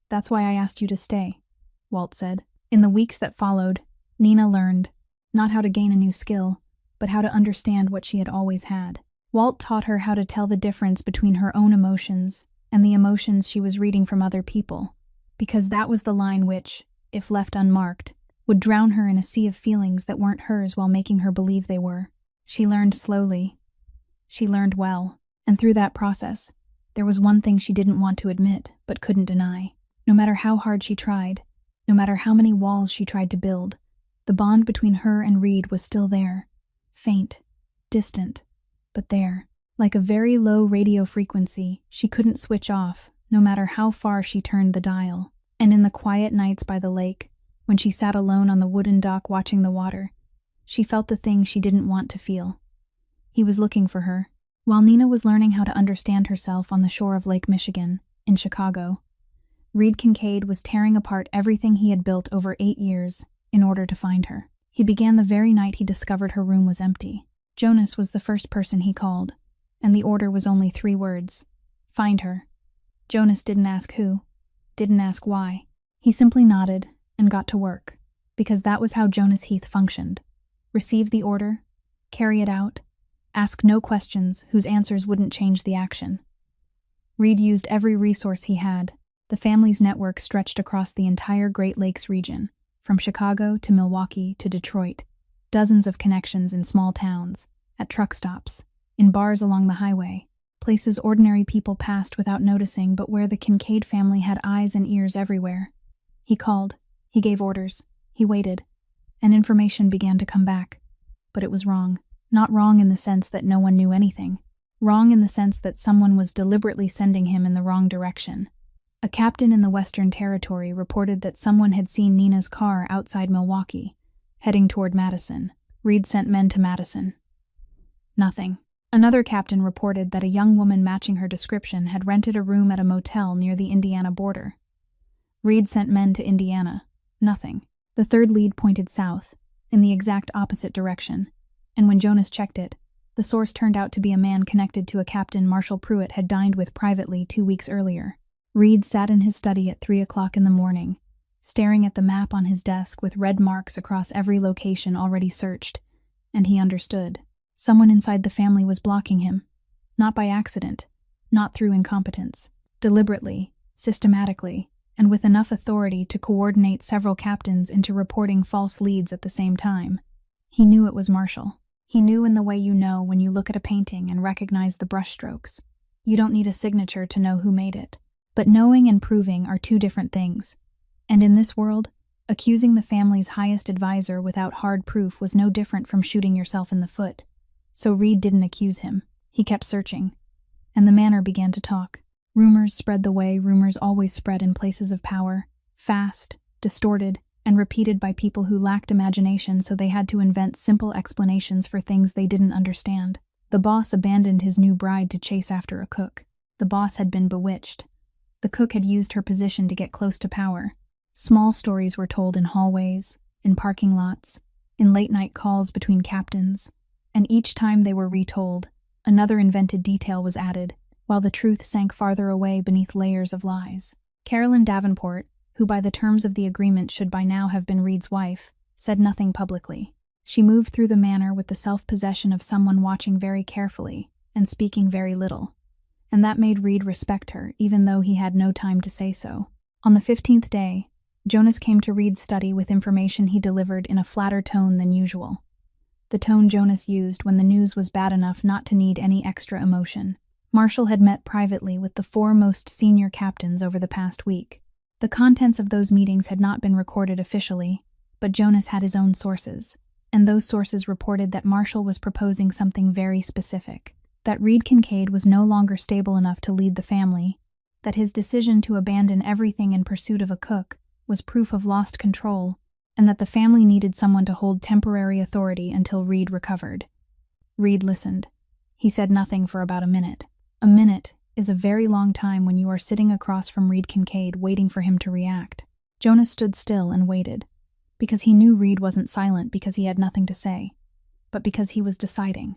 That's why I asked you to stay, Walt said. In the weeks that followed, Nina learned, not how to gain a new skill, but how to understand what she had always had. Walt taught her how to tell the difference between her own emotions and the emotions she was reading from other people. Because that was the line which, if left unmarked, would drown her in a sea of feelings that weren't hers while making her believe they were. She learned slowly. She learned well, and through that process, there was one thing she didn't want to admit but couldn't deny. No matter how hard she tried, no matter how many walls she tried to build, the bond between her and Reed was still there. Faint, distant, but there. Like a very low radio frequency, she couldn't switch off, no matter how far she turned the dial. And in the quiet nights by the lake, when she sat alone on the wooden dock watching the water, she felt the thing she didn't want to feel. He was looking for her. While Nina was learning how to understand herself on the shore of Lake Michigan, in Chicago, Reed Kincaid was tearing apart everything he had built over 8 years in order to find her. He began the very night he discovered her room was empty. Jonas was the first person he called, and the order was only 3 words. Find her. Jonas didn't ask who, didn't ask why. He simply nodded and got to work, because that was how Jonas Heath functioned. Receive the order, carry it out, ask no questions whose answers wouldn't change the action. Reed used every resource he had. The family's network stretched across the entire Great Lakes region, from Chicago to Milwaukee to Detroit. Dozens of connections in small towns, at truck stops, in bars along the highway, places ordinary people passed without noticing, but where the Kincaid family had eyes and ears everywhere. He called, he gave orders, he waited, and information began to come back. But it was wrong. Not wrong in the sense that no one knew anything. Wrong in the sense that someone was deliberately sending him in the wrong direction. A captain in the Western Territory reported that someone had seen Nina's car outside Milwaukee, heading toward Madison. Reed sent men to Madison. Nothing. Another captain reported that a young woman matching her description had rented a room at a motel near the Indiana border. Reed sent men to Indiana. Nothing. The third lead pointed south, in the exact opposite direction, and when Jonas checked it, the source turned out to be a man connected to a captain Marshall Pruitt had dined with privately 2 weeks earlier. Reed sat in his study at 3 o'clock in the morning, staring at the map on his desk with red marks across every location already searched, and he understood. Someone inside the family was blocking him. Not by accident, not through incompetence. Deliberately, systematically, and with enough authority to coordinate several captains into reporting false leads at the same time. He knew it was Marshall. He knew in the way you know when you look at a painting and recognize the brushstrokes. You don't need a signature to know who made it. But knowing and proving are two different things. And in this world, accusing the family's highest advisor without hard proof was no different from shooting yourself in the foot. So Reed didn't accuse him. He kept searching. And the manor began to talk. Rumors spread the way rumors always spread in places of power, fast, distorted, and repeated by people who lacked imagination, so they had to invent simple explanations for things they didn't understand. The boss abandoned his new bride to chase after a cook. The boss had been bewitched. The cook had used her position to get close to power. Small stories were told in hallways, in parking lots, in late-night calls between captains, and each time they were retold, another invented detail was added, while the truth sank farther away beneath layers of lies. Carolyn Davenport, who by the terms of the agreement should by now have been Reed's wife, said nothing publicly. She moved through the manor with the self-possession of someone watching very carefully and speaking very little, and that made Reed respect her, even though he had no time to say so. On the 15th day, Jonas came to Reed's study with information he delivered in a flatter tone than usual. The tone Jonas used when the news was bad enough not to need any extra emotion. Marshall had met privately with the 4 most senior captains over the past week. The contents of those meetings had not been recorded officially, but Jonas had his own sources, and those sources reported that Marshall was proposing something very specific, that Reed Kincaid was no longer stable enough to lead the family, that his decision to abandon everything in pursuit of a cook was proof of lost control, and that the family needed someone to hold temporary authority until Reed recovered. Reed listened. He said nothing for about a minute. A minute is a very long time when you are sitting across from Reed Kincaid waiting for him to react. Jonas stood still and waited, because he knew Reed wasn't silent because he had nothing to say, but because he was deciding.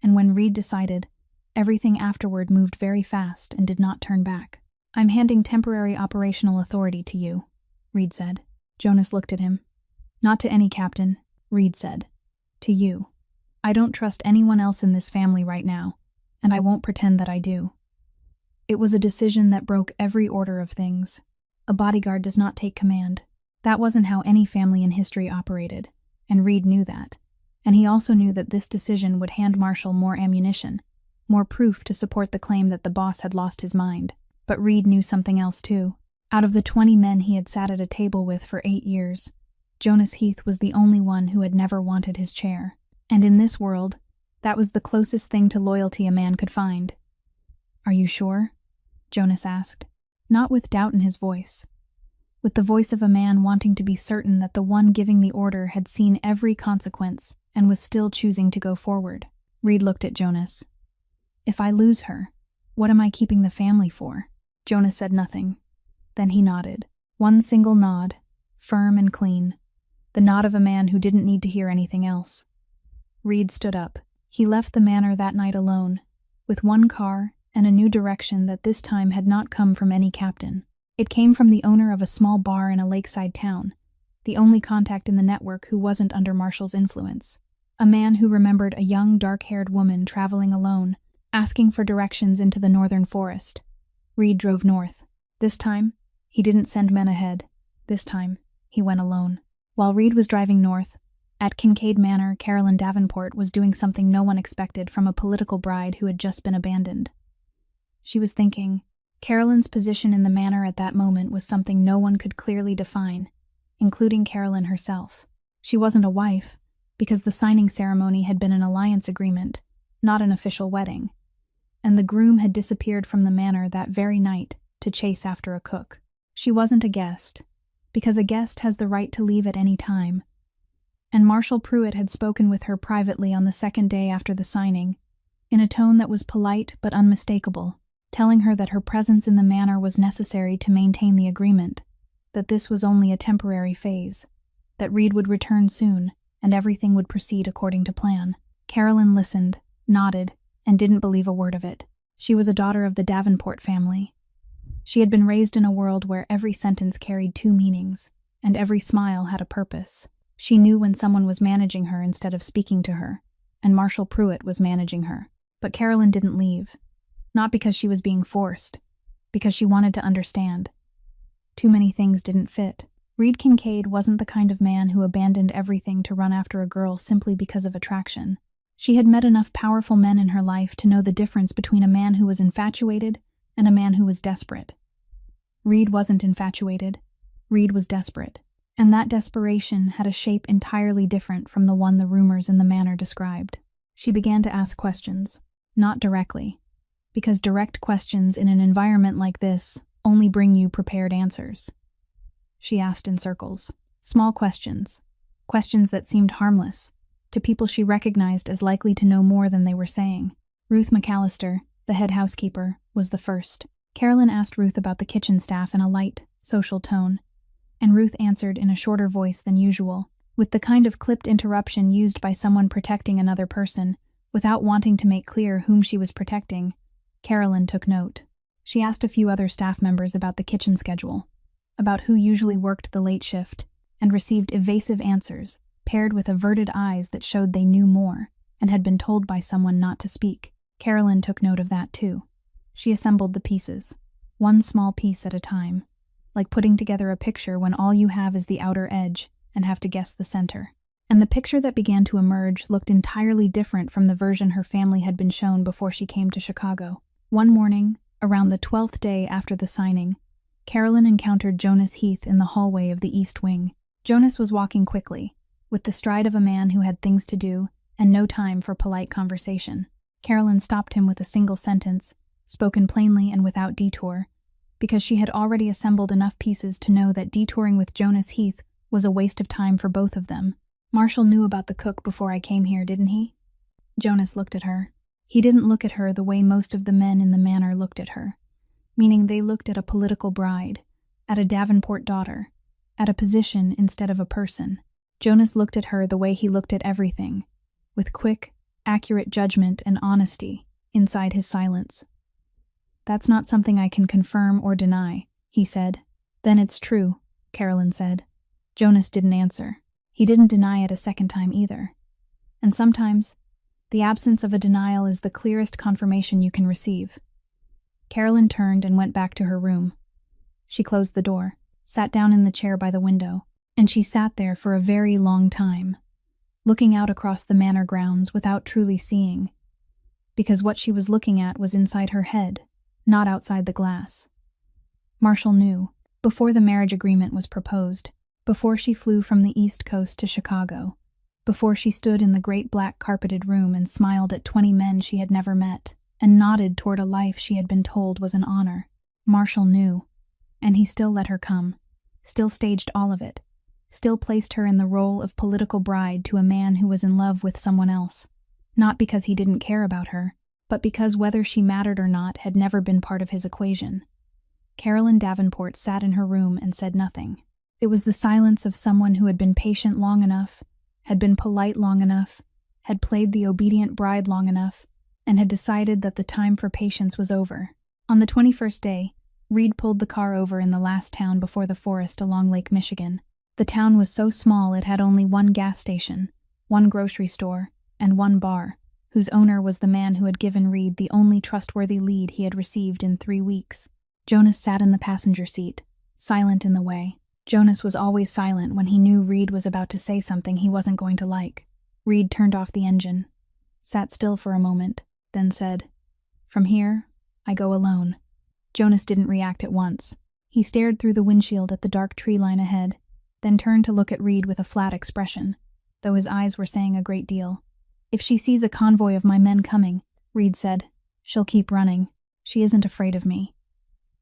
And when Reed decided, everything afterward moved very fast and did not turn back. "I'm handing temporary operational authority to you," Reed said. Jonas looked at him. "Not to any captain," Reed said. "To you. I don't trust anyone else in this family right now, and I won't pretend that I do." It was a decision that broke every order of things. A bodyguard does not take command. That wasn't how any family in history operated, and Reed knew that. And he also knew that this decision would hand Marshall more ammunition, more proof to support the claim that the boss had lost his mind. But Reed knew something else too. Out of the 20 men he had sat at a table with for 8 years, Jonas Heath was the only one who had never wanted his chair. And in this world, that was the closest thing to loyalty a man could find. "Are you sure?" Jonas asked, not with doubt in his voice, with the voice of a man wanting to be certain that the one giving the order had seen every consequence and was still choosing to go forward. Reed looked at Jonas. "If I lose her, what am I keeping the family for?" Jonas said nothing. Then he nodded. One single nod, firm and clean. The nod of a man who didn't need to hear anything else. Reed stood up. He left the manor that night alone, with one car and a new direction that this time had not come from any captain. It came from the owner of a small bar in a lakeside town, the only contact in the network who wasn't under Marshall's influence. A man who remembered a young, dark-haired woman traveling alone, asking for directions into the northern forest. Reed drove north. This time, he didn't send men ahead. This time, he went alone. While Reed was driving north, at Kincaid Manor, Carolyn Davenport was doing something no one expected from a political bride who had just been abandoned. She was thinking. Carolyn's position in the manor at that moment was something no one could clearly define, including Carolyn herself. She wasn't a wife, because the signing ceremony had been an alliance agreement, not an official wedding, and the groom had disappeared from the manor that very night to chase after a cook. She wasn't a guest, because a guest has the right to leave at any time, and Marshall Pruitt had spoken with her privately on the second day after the signing, in a tone that was polite but unmistakable, telling her that her presence in the manor was necessary to maintain the agreement, that this was only a temporary phase, that Reed would return soon, and everything would proceed according to plan. Carolyn listened, nodded, and didn't believe a word of it. She was a daughter of the Davenport family. She had been raised in a world where every sentence carried two meanings, and every smile had a purpose. She knew when someone was managing her instead of speaking to her, and Marshall Pruitt was managing her. But Carolyn didn't leave. Not because she was being forced, because she wanted to understand. Too many things didn't fit. Reed Kincaid wasn't the kind of man who abandoned everything to run after a girl simply because of attraction. She had met enough powerful men in her life to know the difference between a man who was infatuated and a man who was desperate. Reed wasn't infatuated. Reed was desperate. And that desperation had a shape entirely different from the one the rumors in the manor described. She began to ask questions, not directly, because direct questions in an environment like this only bring you prepared answers. She asked in circles, small questions, questions that seemed harmless, to people she recognized as likely to know more than they were saying. Ruth McAllister, the head housekeeper, was the first. Carolyn asked Ruth about the kitchen staff in a light, social tone, and Ruth answered in a shorter voice than usual, with the kind of clipped interruption used by someone protecting another person, without wanting to make clear whom she was protecting. Carolyn took note. She asked a few other staff members about the kitchen schedule, about who usually worked the late shift, and received evasive answers, paired with averted eyes that showed they knew more, and had been told by someone not to speak. Carolyn took note of that too. She assembled the pieces, one small piece at a time, like putting together a picture when all you have is the outer edge and have to guess the center. And the picture that began to emerge looked entirely different from the version her family had been shown before she came to Chicago. One morning, around the 12th day after the signing, Carolyn encountered Jonas Heath in the hallway of the East Wing. Jonas was walking quickly, with the stride of a man who had things to do and no time for polite conversation. Carolyn stopped him with a single sentence, spoken plainly and without detour, because she had already assembled enough pieces to know that detouring with Jonas Heath was a waste of time for both of them. Marshall knew about the cook before I came here, didn't he? Jonas looked at her. He didn't look at her the way most of the men in the manor looked at her, meaning they looked at a political bride, at a Davenport daughter, at a position instead of a person. Jonas looked at her the way he looked at everything, with quick, accurate judgment and honesty inside his silence. "That's not something I can confirm or deny," he said. "Then it's true," Carolyn said. Jonas didn't answer. He didn't deny it a second time either. And sometimes, the absence of a denial is the clearest confirmation you can receive. Carolyn turned and went back to her room. She closed the door, sat down in the chair by the window, and she sat there for a very long time, looking out across the manor grounds without truly seeing, because what she was looking at was inside her head, not outside the glass. Marshall knew, before the marriage agreement was proposed, before she flew from the East Coast to Chicago, before she stood in the great black carpeted room and smiled at 20 men she had never met, and nodded toward a life she had been told was an honor. Marshall knew, and he still let her come, still staged all of it, still placed her in the role of political bride to a man who was in love with someone else, not because he didn't care about her, but because whether she mattered or not had never been part of his equation. Carolyn Davenport sat in her room and said nothing. It was the silence of someone who had been patient long enough, had been polite long enough, had played the obedient bride long enough, and had decided that the time for patience was over. On the 21st day, Reed pulled the car over in the last town before the forest along Lake Michigan. The town was so small it had only one gas station, one grocery store, and one bar, whose owner was the man who had given Reed the only trustworthy lead he had received in 3 weeks. Jonas sat in the passenger seat, silent in the way. Jonas was always silent when he knew Reed was about to say something he wasn't going to like. Reed turned off the engine, sat still for a moment, then said, "From here, I go alone." Jonas didn't react at once. He stared through the windshield at the dark tree line ahead, then turned to look at Reed with a flat expression, though his eyes were saying a great deal. "If she sees a convoy of my men coming," Reed said, "she'll keep running. She isn't afraid of me.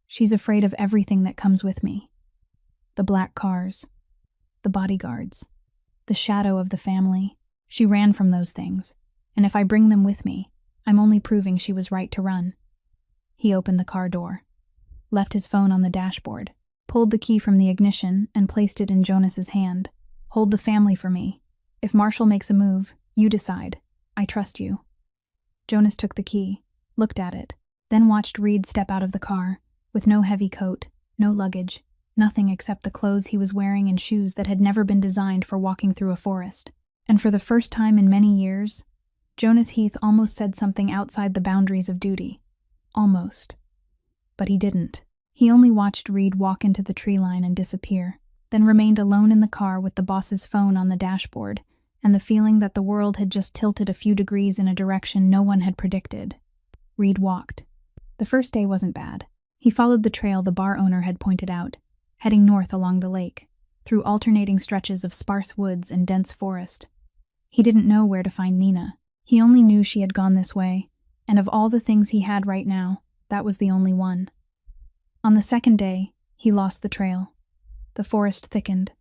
She's afraid of everything that comes with me. The black cars, the bodyguards, the shadow of the family. She ran from those things, and if I bring them with me, I'm only proving she was right to run." He opened the car door, left his phone on the dashboard, pulled the key from the ignition and placed it in Jonas's hand. "Hold the family for me. If Marshall makes a move, you decide. I trust you." Jonas took the key, looked at it, then watched Reed step out of the car, with no heavy coat, no luggage, nothing except the clothes he was wearing and shoes that had never been designed for walking through a forest. And for the first time in many years, Jonas Heath almost said something outside the boundaries of duty. Almost. But he didn't. He only watched Reed walk into the tree line and disappear, then remained alone in the car with the boss's phone on the dashboard and the feeling that the world had just tilted a few degrees in a direction no one had predicted. Reed walked. The first day wasn't bad. He followed the trail the bar owner had pointed out, heading north along the lake, through alternating stretches of sparse woods and dense forest. He didn't know where to find Nina. He only knew she had gone this way, and of all the things he had right now, that was the only one. On the second day, he lost the trail. The forest thickened.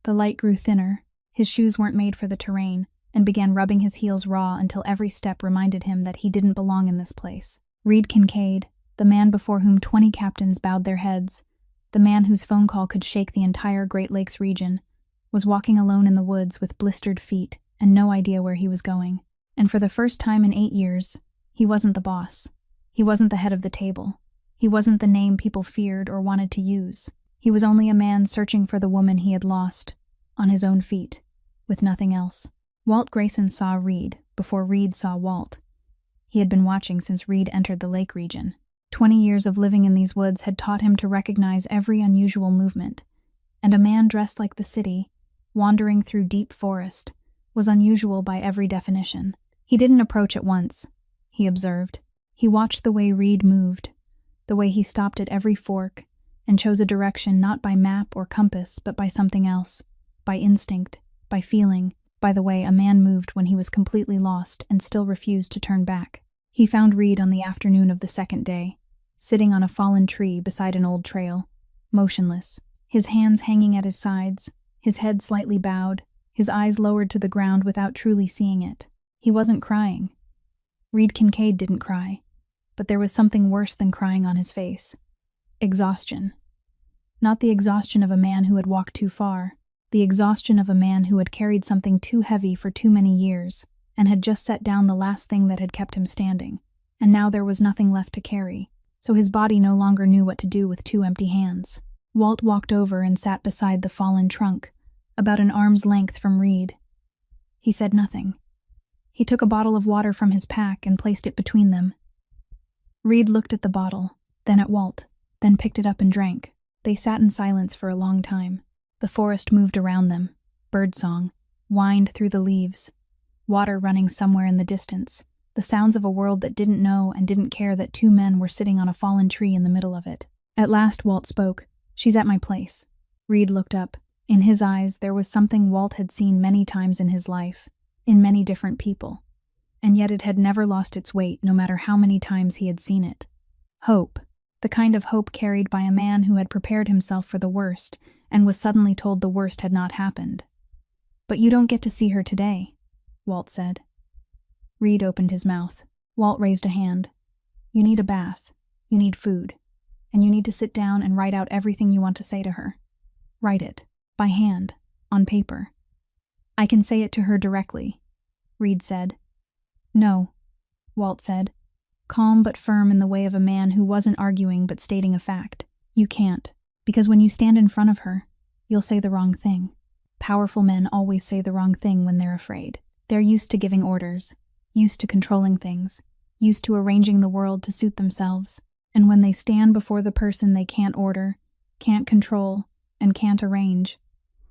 The light grew thinner, his shoes weren't made for the terrain, and began rubbing his heels raw until every step reminded him that he didn't belong in this place. Reed Kincaid, the man before whom 20 captains bowed their heads, the man whose phone call could shake the entire Great Lakes region, was walking alone in the woods with blistered feet and no idea where he was going. And for the first time in 8 years, he wasn't the boss. He wasn't the head of the table. He wasn't the name people feared or wanted to use. He was only a man searching for the woman he had lost, on his own feet, with nothing else. Walt Grayson saw Reed before Reed saw Walt. He had been watching since Reed entered the lake region. 20 years of living in these woods had taught him to recognize every unusual movement, and a man dressed like the city, wandering through deep forest, was unusual by every definition. He didn't approach at once. He observed. He watched the way Reed moved, the way he stopped at every fork and chose a direction not by map or compass but by something else, by instinct, by feeling, by the way a man moved when he was completely lost and still refused to turn back. He found Reed on the afternoon of the second day, sitting on a fallen tree beside an old trail, motionless, his hands hanging at his sides, his head slightly bowed, his eyes lowered to the ground without truly seeing it. He wasn't crying. Reed Kincaid didn't cry, but there was something worse than crying on his face. Exhaustion. Not the exhaustion of a man who had walked too far, the exhaustion of a man who had carried something too heavy for too many years, and had just set down the last thing that had kept him standing, and now there was nothing left to carry, so his body no longer knew what to do with 2 empty hands. Walt walked over and sat beside the fallen trunk, about an arm's length from Reed. He said nothing. He took a bottle of water from his pack and placed it between them. Reed looked at the bottle, then at Walt, then picked it up and drank. They sat in silence for a long time. The forest moved around them, birdsong, whined through the leaves, water running somewhere in the distance, the sounds of a world that didn't know and didn't care that 2 men were sitting on a fallen tree in the middle of it. At last Walt spoke. "She's at my place." Reed looked up. In his eyes there was something Walt had seen many times in his life, in many different people, and yet it had never lost its weight no matter how many times he had seen it. Hope. The kind of hope carried by a man who had prepared himself for the worst and was suddenly told the worst had not happened. "But you don't get to see her today," Walt said. Reed opened his mouth. Walt raised a hand. "You need a bath. You need food. And you need to sit down and write out everything you want to say to her. Write it. By hand. On paper." "I can say it to her directly," Reed said. "No," Walt said, calm but firm in the way of a man who wasn't arguing but stating a fact. "You can't, because when you stand in front of her, you'll say the wrong thing. Powerful men always say the wrong thing when they're afraid. They're used to giving orders, used to controlling things, used to arranging the world to suit themselves. And when they stand before the person they can't order, can't control, and can't arrange,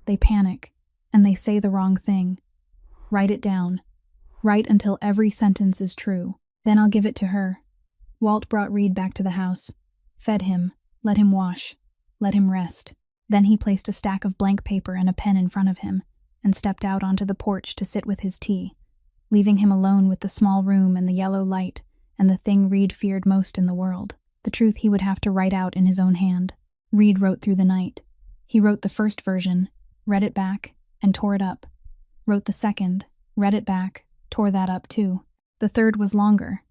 they panic, and they say the wrong thing. Write it down. Write until every sentence is true. Then I'll give it to her. Walt brought Reed back to the house, fed him, let him wash, let him rest. Then he placed a stack of blank paper and a pen in front of him, and stepped out onto the porch to sit with his tea, leaving him alone with the small room and the yellow light and the thing Reed feared most in the world, the truth he would have to write out in his own hand. Reed wrote through the night. He wrote the first version, read it back, and tore it up. Wrote the second, read it back, tore that up too. The third was longer,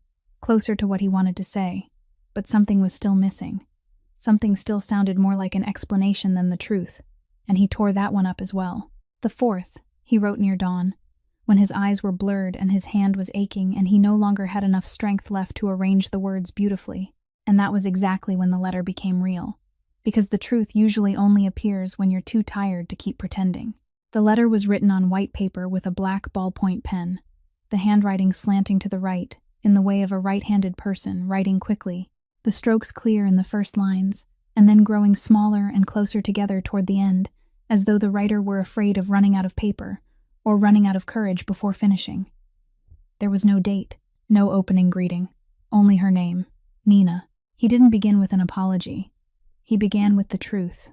closer to what he wanted to say, but something was still missing. Something still sounded more like an explanation than the truth, and he tore that one up as well. The fourth, he wrote near dawn, when his eyes were blurred and his hand was aching and he no longer had enough strength left to arrange the words beautifully. And that was exactly when the letter became real, because the truth usually only appears when you're too tired to keep pretending. The letter was written on white paper with a black ballpoint pen, the handwriting slanting to the right, in the way of a right-handed person writing quickly, the strokes clear in the first lines, and then growing smaller and closer together toward the end, as though the writer were afraid of running out of paper, or running out of courage before finishing. There was no date, no opening greeting, only her name, Nina. He didn't begin with an apology. He began with the truth.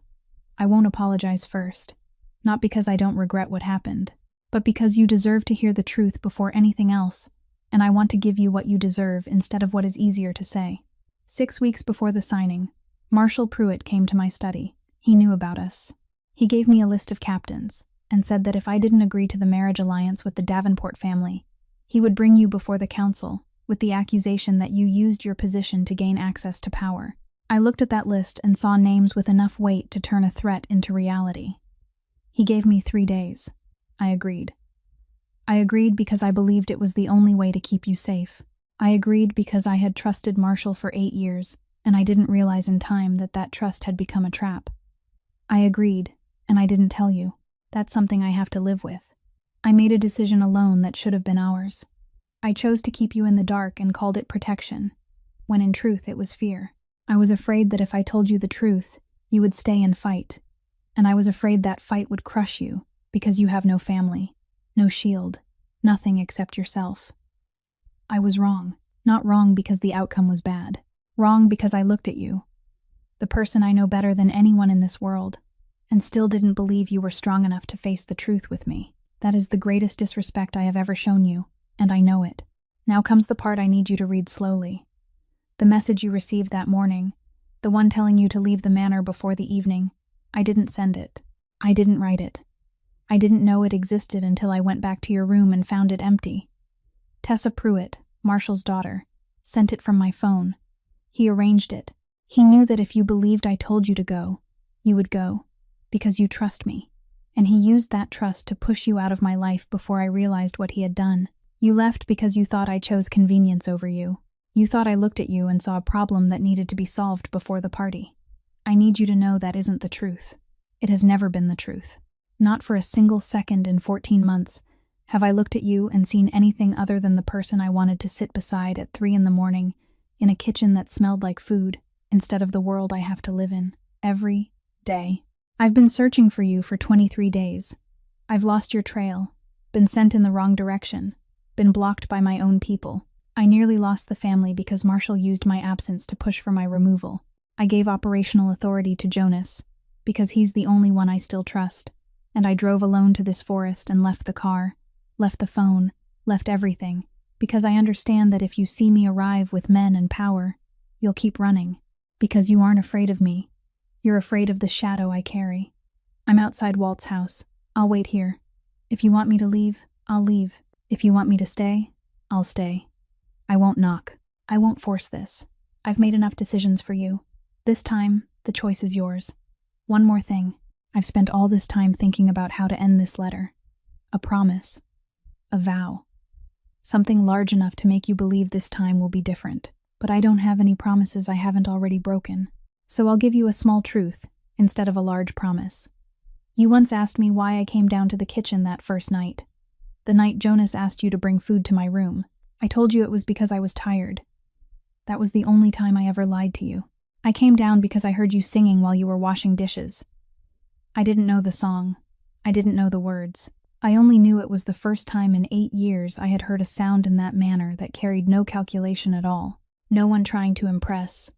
I won't apologize first, not because I don't regret what happened, but because you deserve to hear the truth before anything else, and I want to give you what you deserve instead of what is easier to say. 6 weeks before the signing, Marshal Pruitt came to my study. He knew about us. He gave me a list of captains, and said that if I didn't agree to the marriage alliance with the Davenport family, he would bring you before the council with the accusation that you used your position to gain access to power. I looked at that list and saw names with enough weight to turn a threat into reality. He gave me 3 days. I agreed. I agreed because I believed it was the only way to keep you safe. I agreed because I had trusted Marshall for 8 years, and I didn't realize in time that that trust had become a trap. I agreed, and I didn't tell you. That's something I have to live with. I made a decision alone that should have been ours. I chose to keep you in the dark and called it protection, when in truth it was fear. I was afraid that if I told you the truth, you would stay and fight, and I was afraid that fight would crush you because you have no family, no shield, nothing except yourself. I was wrong. Not wrong because the outcome was bad. Wrong because I looked at you, the person I know better than anyone in this world, and still didn't believe you were strong enough to face the truth with me. That is the greatest disrespect I have ever shown you, and I know it. Now comes the part I need you to read slowly. The message you received that morning, the one telling you to leave the manor before the evening, I didn't send it. I didn't write it. I didn't know it existed until I went back to your room and found it empty. Tessa Pruitt, Marshall's daughter, sent it from my phone. He arranged it. He knew that if you believed I told you to go, you would go, because you trust me. And he used that trust to push you out of my life before I realized what he had done. You left because you thought I chose convenience over you. You thought I looked at you and saw a problem that needed to be solved before the party. I need you to know that isn't the truth. It has never been the truth. Not for a single second in 14 months have I looked at you and seen anything other than the person I wanted to sit beside at 3 a.m. in a kitchen that smelled like food, instead of the world I have to live in, every day. I've been searching for you for 23 days. I've lost your trail, been sent in the wrong direction, been blocked by my own people. I nearly lost the family because Marshall used my absence to push for my removal. I gave operational authority to Jonas, because he's the only one I still trust, and I drove alone to this forest and left the car, left the phone, left everything, because I understand that if you see me arrive with men and power, you'll keep running, because you aren't afraid of me. You're afraid of the shadow I carry. I'm outside Walt's house. I'll wait here. If you want me to leave, I'll leave. If you want me to stay, I'll stay. I won't knock. I won't force this. I've made enough decisions for you. This time, the choice is yours. One more thing. I've spent all this time thinking about how to end this letter. A promise. A vow. Something large enough to make you believe this time will be different. But I don't have any promises I haven't already broken. So I'll give you a small truth instead of a large promise. You once asked me why I came down to the kitchen that first night. The night Jonas asked you to bring food to my room. I told you it was because I was tired. That was the only time I ever lied to you. I came down because I heard you singing while you were washing dishes. I didn't know the song. I didn't know the words. I only knew it was the first time in 8 years I had heard a sound in that manner that carried no calculation at all. No one trying to impress.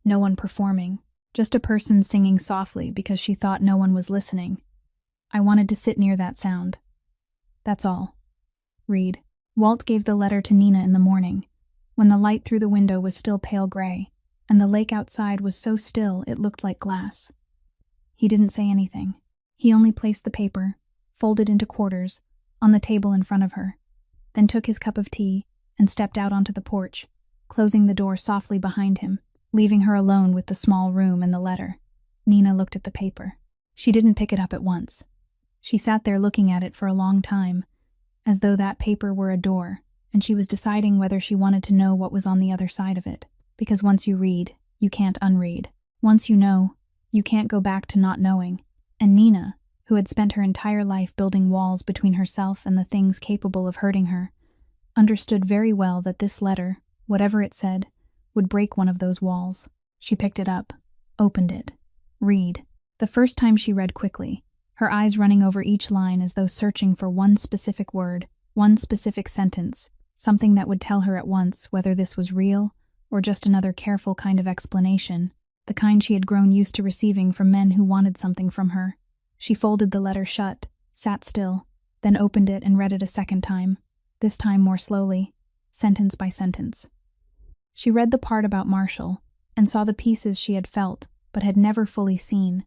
No one performing. Just a person singing softly because she thought no one was listening. I wanted to sit near that sound. That's all. Read. Walt gave the letter to Nina in the morning, when the light through the window was still pale gray, and the lake outside was so still it looked like glass. He didn't say anything. He only placed the paper, folded into quarters, on the table in front of her, then took his cup of tea and stepped out onto the porch, closing the door softly behind him, leaving her alone with the small room and the letter. Nina looked at the paper. She didn't pick it up at once. She sat there looking at it for a long time, as though that paper were a door, and she was deciding whether she wanted to know what was on the other side of it, because once you read, you can't unread. Once you know, you can't go back to not knowing. And Nina, who had spent her entire life building walls between herself and the things capable of hurting her, understood very well that this letter, whatever it said, would break one of those walls. She picked it up, opened it. Read. The first time she read quickly, her eyes running over each line as though searching for one specific word, one specific sentence, something that would tell her at once whether this was real or just another careful kind of explanation, the kind she had grown used to receiving from men who wanted something from her. She folded the letter shut, sat still, then opened it and read it a second time, this time more slowly, sentence by sentence. She read the part about Marshall and saw the pieces she had felt but had never fully seen.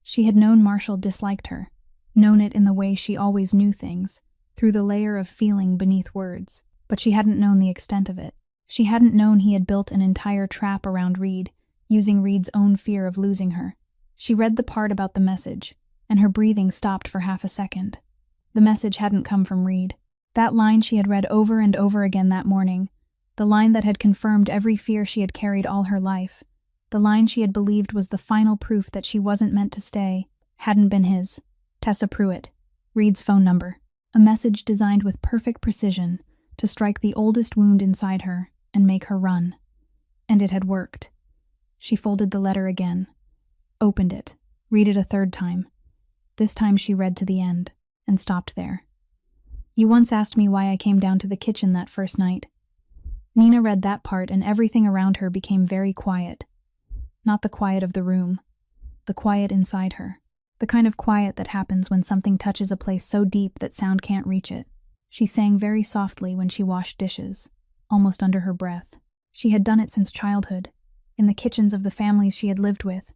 She had known Marshall disliked her, known it in the way she always knew things, through the layer of feeling beneath words, but she hadn't known the extent of it. She hadn't known he had built an entire trap around Reed, using Reed's own fear of losing her. She read the part about the message, and her breathing stopped for half a second. The message hadn't come from Reed. That line she had read over and over again that morning, the line that had confirmed every fear she had carried all her life, the line she had believed was the final proof that she wasn't meant to stay, hadn't been his. Tessa Pruitt, Reed's phone number. A message designed with perfect precision to strike the oldest wound inside her and make her run. And it had worked. She folded the letter again, opened it, read it a third time. This time she read to the end, and stopped there. You once asked me why I came down to the kitchen that first night. Nina read that part and everything around her became very quiet. Not the quiet of the room, the quiet inside her. The kind of quiet that happens when something touches a place so deep that sound can't reach it. She sang very softly when she washed dishes, almost under her breath. She had done it since childhood, in the kitchens of the families she had lived with,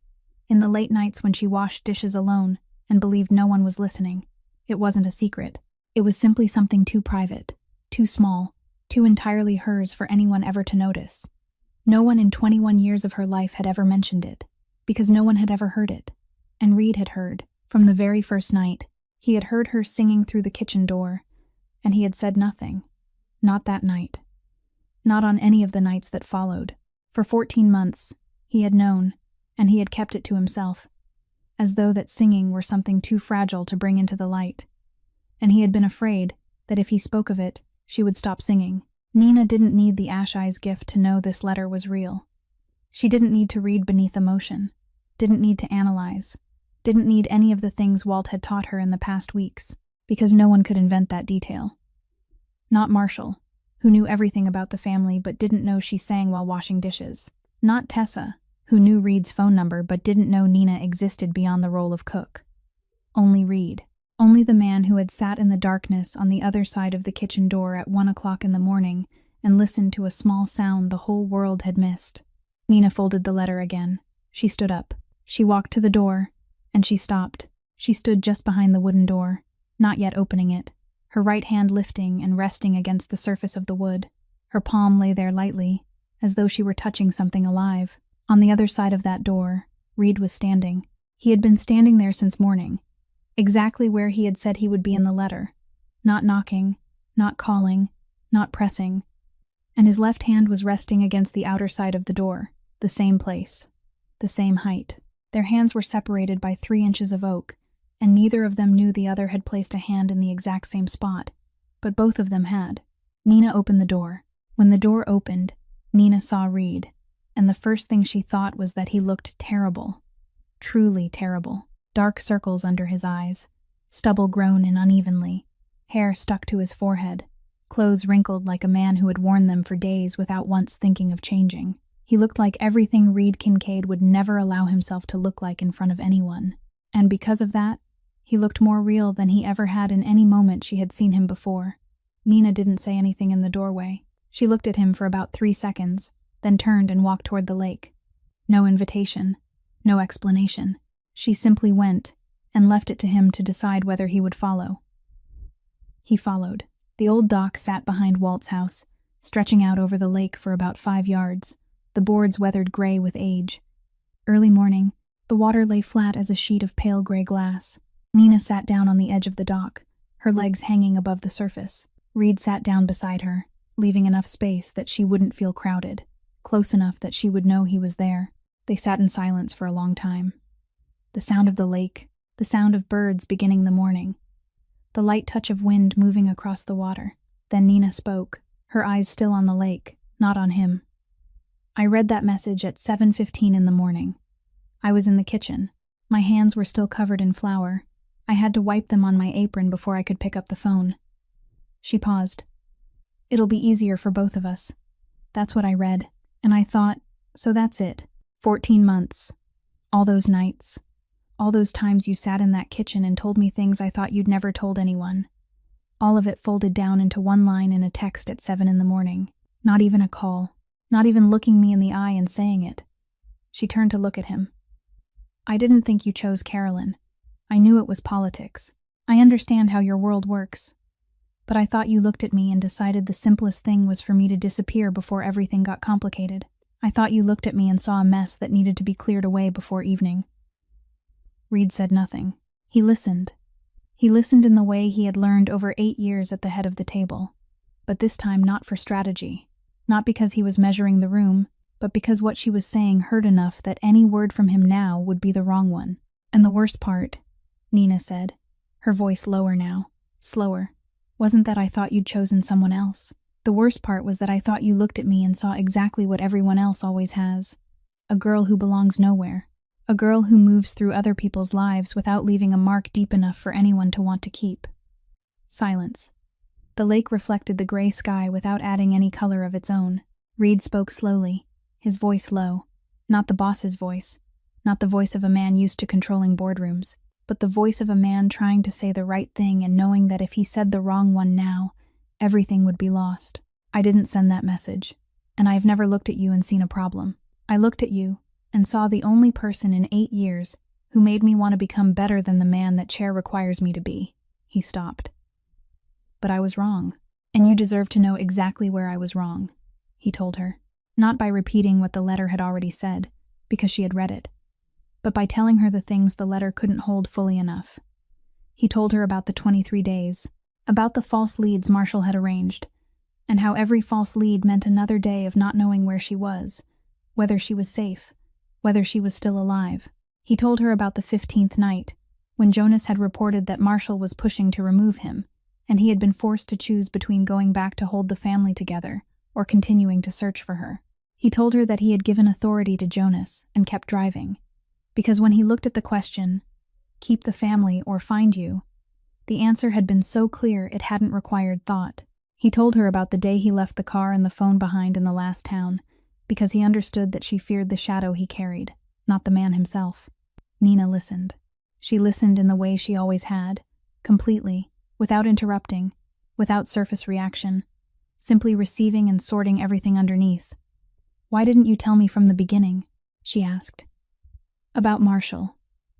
in the late nights when she washed dishes alone and believed no one was listening. It wasn't a secret. It was simply something too private, too small, too entirely hers for anyone ever to notice. No one in 21 years of her life had ever mentioned it, because no one had ever heard it. And Reed had heard, from the very first night. He had heard her singing through the kitchen door, and he had said nothing. Not that night. Not on any of the nights that followed. For 14 months, he had known, and he had kept it to himself, as though that singing were something too fragile to bring into the light. And he had been afraid that if he spoke of it, she would stop singing. Nina didn't need the Ash Eyes gift to know this letter was real. She didn't need to read beneath emotion, didn't need to analyze, didn't need any of the things Walt had taught her in the past weeks, because no one could invent that detail. Not Marshall, who knew everything about the family but didn't know she sang while washing dishes. Not Tessa, who knew Reed's phone number but didn't know Nina existed beyond the role of cook. Only Reed. Only the man who had sat in the darkness on the other side of the kitchen door at 1 o'clock in the morning and listened to a small sound the whole world had missed. Nina folded the letter again. She stood up. She walked to the door, and she stopped. She stood just behind the wooden door, not yet opening it, her right hand lifting and resting against the surface of the wood. Her palm lay there lightly, as though she were touching something alive. On the other side of that door, Reed was standing. He had been standing there since morning, exactly where he had said he would be in the letter, not knocking, not calling, not pressing, and his left hand was resting against the outer side of the door, the same place, the same height. Their hands were separated by 3 inches of oak, and neither of them knew the other had placed a hand in the exact same spot, but both of them had. Nina opened the door. When the door opened, Nina saw Reed, and the first thing she thought was that he looked terrible. Truly terrible. Dark circles under his eyes, stubble grown in unevenly, hair stuck to his forehead, clothes wrinkled like a man who had worn them for days without once thinking of changing. He looked like everything Reed Kincaid would never allow himself to look like in front of anyone. And because of that, he looked more real than he ever had in any moment she had seen him before. Nina didn't say anything in the doorway. She looked at him for about 3 seconds, then turned and walked toward the lake. No invitation, no explanation. She simply went and left it to him to decide whether he would follow. He followed. The old dock sat behind Walt's house, stretching out over the lake for about 5 yards, the boards weathered gray with age. Early morning, the water lay flat as a sheet of pale gray glass. Nina sat down on the edge of the dock, her legs hanging above the surface. Reed sat down beside her, leaving enough space that she wouldn't feel crowded, close enough that she would know he was there. They sat in silence for a long time. The sound of the lake, the sound of birds beginning the morning, the light touch of wind moving across the water. Then Nina spoke, her eyes still on the lake, not on him. I read that message at 7:15 in the morning. I was in the kitchen. My hands were still covered in flour. I had to wipe them on my apron before I could pick up the phone. She paused. It'll be easier for both of us. That's what I read, and I thought, so that's it. 14 months. All those nights. All those times you sat in that kitchen and told me things I thought you'd never told anyone. All of it folded down into one line in a text at 7 in the morning. Not even a call. Not even looking me in the eye and saying it. She turned to look at him. I didn't think you chose Carolyn. I knew it was politics. I understand how your world works. But I thought you looked at me and decided the simplest thing was for me to disappear before everything got complicated. I thought you looked at me and saw a mess that needed to be cleared away before evening. Reed said nothing. He listened. He listened in the way he had learned over 8 years at the head of the table. But this time not for strategy. Not because he was measuring the room, but because what she was saying hurt enough that any word from him now would be the wrong one. And the worst part, Nina said, her voice lower now, slower, wasn't that I thought you'd chosen someone else. The worst part was that I thought you looked at me and saw exactly what everyone else always has. A girl who belongs nowhere. A girl who moves through other people's lives without leaving a mark deep enough for anyone to want to keep. Silence. The lake reflected the gray sky without adding any color of its own. Reed spoke slowly, his voice low. Not the boss's voice. Not the voice of a man used to controlling boardrooms, but the voice of a man trying to say the right thing and knowing that if he said the wrong one now, everything would be lost. I didn't send that message, and I've never looked at you and seen a problem. I looked at you and saw the only person in 8 years who made me want to become better than the man that Chair requires me to be. He stopped. But I was wrong, and you deserve to know exactly where I was wrong, he told her, not by repeating what the letter had already said, because she had read it, but by telling her the things the letter couldn't hold fully enough. He told her about the 23 days, about the false leads Marshall had arranged, and how every false lead meant another day of not knowing where she was, whether she was safe, whether she was still alive. He told her about the 15th night, when Jonas had reported that Marshall was pushing to remove him, and he had been forced to choose between going back to hold the family together or continuing to search for her. He told her that he had given authority to Jonas and kept driving, because when he looked at the question, keep the family or find you, the answer had been so clear it hadn't required thought. He told her about the day he left the car and the phone behind in the last town, because he understood that she feared the shadow he carried, not the man himself. Nina listened. She listened in the way she always had, completely, without interrupting, without surface reaction, simply receiving and sorting everything underneath. Why didn't you tell me from the beginning? She asked. About Marshall,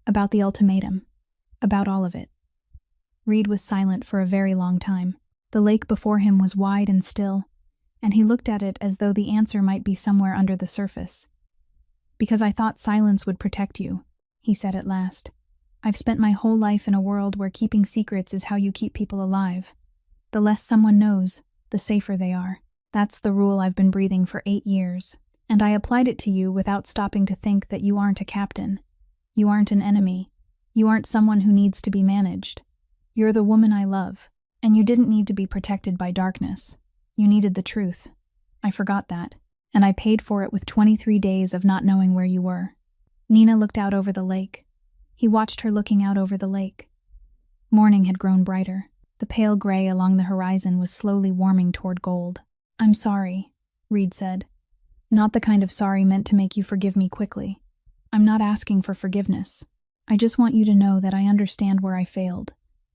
about the ultimatum, about all of it. Reed was silent for a very long time. The lake before him was wide and still, and he looked at it as though the answer might be somewhere under the surface. Because I thought silence would protect you, he said at last. I've spent my whole life in a world where keeping secrets is how you keep people alive. The less someone knows, the safer they are. That's the rule I've been breathing for 8 years, and I applied it to you without stopping to think that you aren't a captain. You aren't an enemy. You aren't someone who needs to be managed. You're the woman I love, and you didn't need to be protected by darkness. You needed the truth. I forgot that. And I paid for it with 23 days of not knowing where you were." Nina looked out over the lake. He watched her looking out over the lake. Morning had grown brighter. The pale gray along the horizon was slowly warming toward gold. "I'm sorry," Reed said. "Not the kind of sorry meant to make you forgive me quickly. I'm not asking for forgiveness. I just want you to know that I understand where I failed,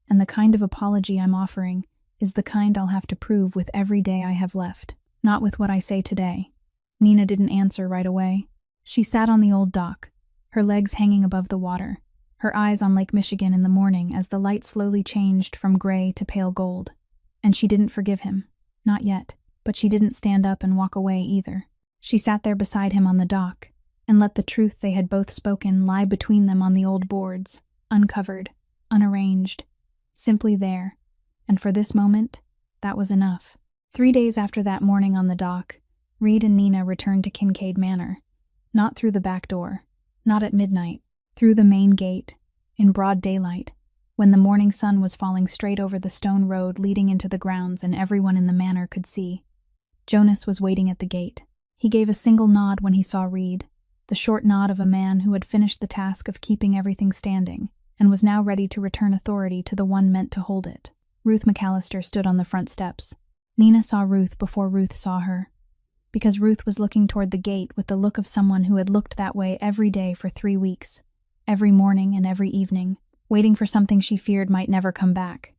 and the kind of apology I'm offering is the kind I'll have to prove with every day I have left, not with what I say today." Nina didn't answer right away. She sat on the old dock, her legs hanging above the water, her eyes on Lake Michigan in the morning as the light slowly changed from gray to pale gold. And she didn't forgive him. Not yet. But she didn't stand up and walk away either. She sat there beside him on the dock, and let the truth they had both spoken lie between them on the old boards, uncovered, unarranged, simply there. And for this moment, that was enough. 3 days after that morning on the dock, Reed and Nina returned to Kincaid Manor. Not through the back door, not at midnight, through the main gate, in broad daylight, when the morning sun was falling straight over the stone road leading into the grounds and everyone in the manor could see. Jonas was waiting at the gate. He gave a single nod when he saw Reed, the short nod of a man who had finished the task of keeping everything standing and was now ready to return authority to the one meant to hold it. Ruth McAllister stood on the front steps. Nina saw Ruth before Ruth saw her, because Ruth was looking toward the gate with the look of someone who had looked that way every day for 3 weeks, every morning and every evening, waiting for something she feared might never come back.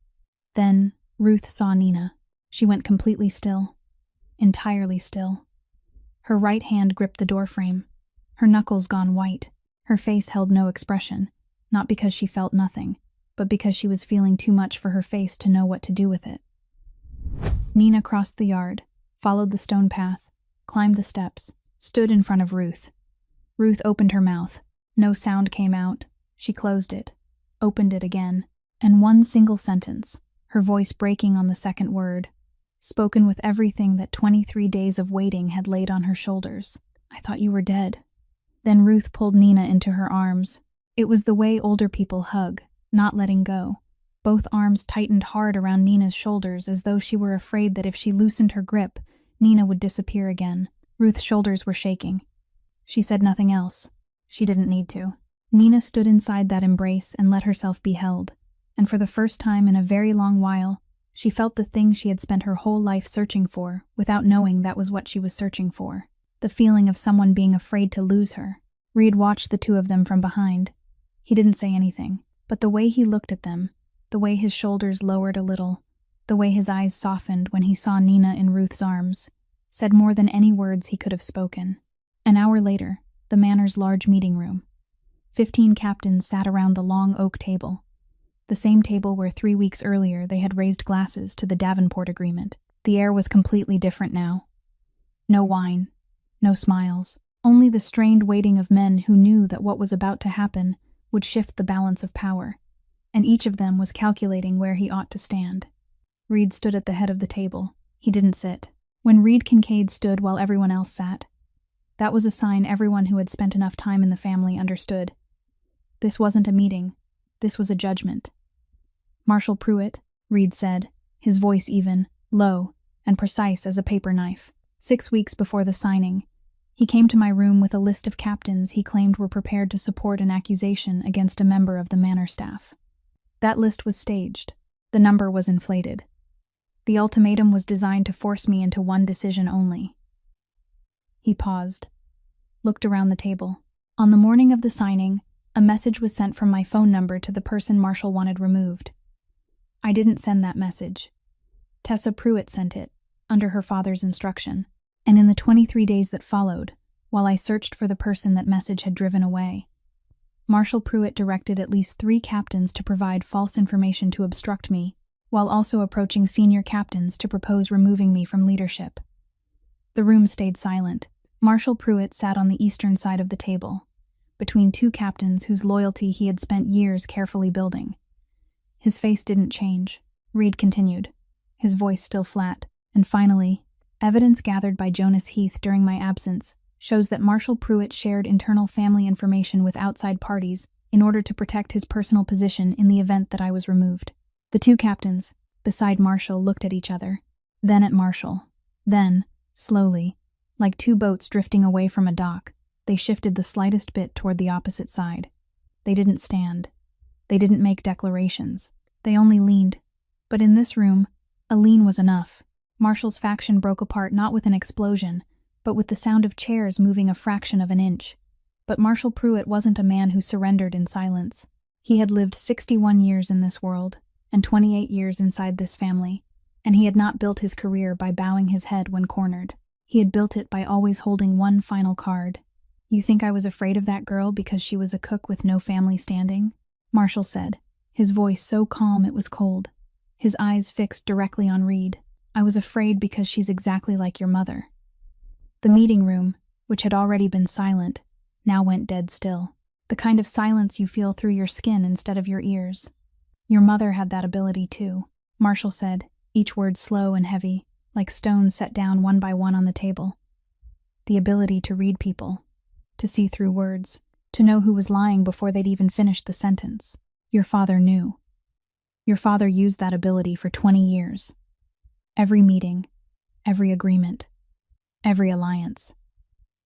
Then Ruth saw Nina. She went completely still, entirely still. Her right hand gripped the doorframe, her knuckles gone white. Her face held no expression, not because she felt nothing, but because she was feeling too much for her face to know what to do with it. Nina crossed the yard, followed the stone path, climbed the steps, stood in front of Ruth. Ruth opened her mouth. No sound came out. She closed it, opened it again, and one single sentence, her voice breaking on the second word, spoken with everything that 23 days of waiting had laid on her shoulders. "I thought you were dead." Then Ruth pulled Nina into her arms. It was the way older people hug, not letting go. Both arms tightened hard around Nina's shoulders as though she were afraid that if she loosened her grip, Nina would disappear again. Ruth's shoulders were shaking. She said nothing else. She didn't need to. Nina stood inside that embrace and let herself be held, and for the first time in a very long while, she felt the thing she had spent her whole life searching for, without knowing that was what she was searching for. The feeling of someone being afraid to lose her. Reed watched the two of them from behind. He didn't say anything, but the way he looked at them, the way his shoulders lowered a little, the way his eyes softened when he saw Nina in Ruth's arms, said more than any words he could have spoken. An hour later, the manor's large meeting room. 15 captains sat around the long oak table, the same table where 3 weeks earlier they had raised glasses to the Davenport Agreement. The air was completely different now. No wine, no smiles, only the strained waiting of men who knew that what was about to happen would shift the balance of power, and each of them was calculating where he ought to stand. Reed stood at the head of the table. He didn't sit. When Reed Kincaid stood while everyone else sat, that was a sign everyone who had spent enough time in the family understood. This wasn't a meeting. This was a judgment. "Marshal Pruitt," Reed said, his voice even, low, and precise as a paper knife. 6 weeks before the signing, he came to my room with a list of captains he claimed were prepared to support an accusation against a member of the manor staff. That list was staged. The number was inflated. The ultimatum was designed to force me into one decision only. He paused, looked around the table. On the morning of the signing, a message was sent from my phone number to the person Marshall wanted removed. I didn't send that message. Tessa Pruitt sent it, under her father's instruction, and in the 23 days that followed, while I searched for the person that message had driven away, Marshal Pruitt directed at least 3 captains to provide false information to obstruct me, while also approaching senior captains to propose removing me from leadership. The room stayed silent. Marshal Pruitt sat on the eastern side of the table, between 2 captains whose loyalty he had spent years carefully building. His face didn't change. Reed continued, his voice still flat. And finally, evidence gathered by Jonas Heath during my absence shows that Marshal Pruitt shared internal family information with outside parties in order to protect his personal position in the event that I was removed. The 2 captains, beside Marshal, looked at each other, then at Marshal. Then, slowly, Like two boats drifting away from a dock, they shifted the slightest bit toward the opposite side. They didn't stand. They didn't make declarations. They only leaned. But in this room, a lean was enough. Marshall's faction broke apart not with an explosion, but with the sound of chairs moving a fraction of an inch. But Marshall Pruitt wasn't a man who surrendered in silence. He had lived 61 years in this world, and 28 years inside this family, and he had not built his career by bowing his head when cornered. He had built it by always holding one final card. "You think I was afraid of that girl because she was a cook with no family standing?" Marshall said, his voice so calm it was cold, his eyes fixed directly on Reed. "I was afraid because she's exactly like your mother." The meeting room, which had already been silent, now went dead still. The kind of silence you feel through your skin instead of your ears. "Your mother had that ability too," Marshall said, each word slow and heavy, like stones set down one by one on the table. "The ability to read people, to see through words, to know who was lying before they'd even finished the sentence. Your father knew. Your father used that ability for 20 years. Every meeting, every agreement, every alliance.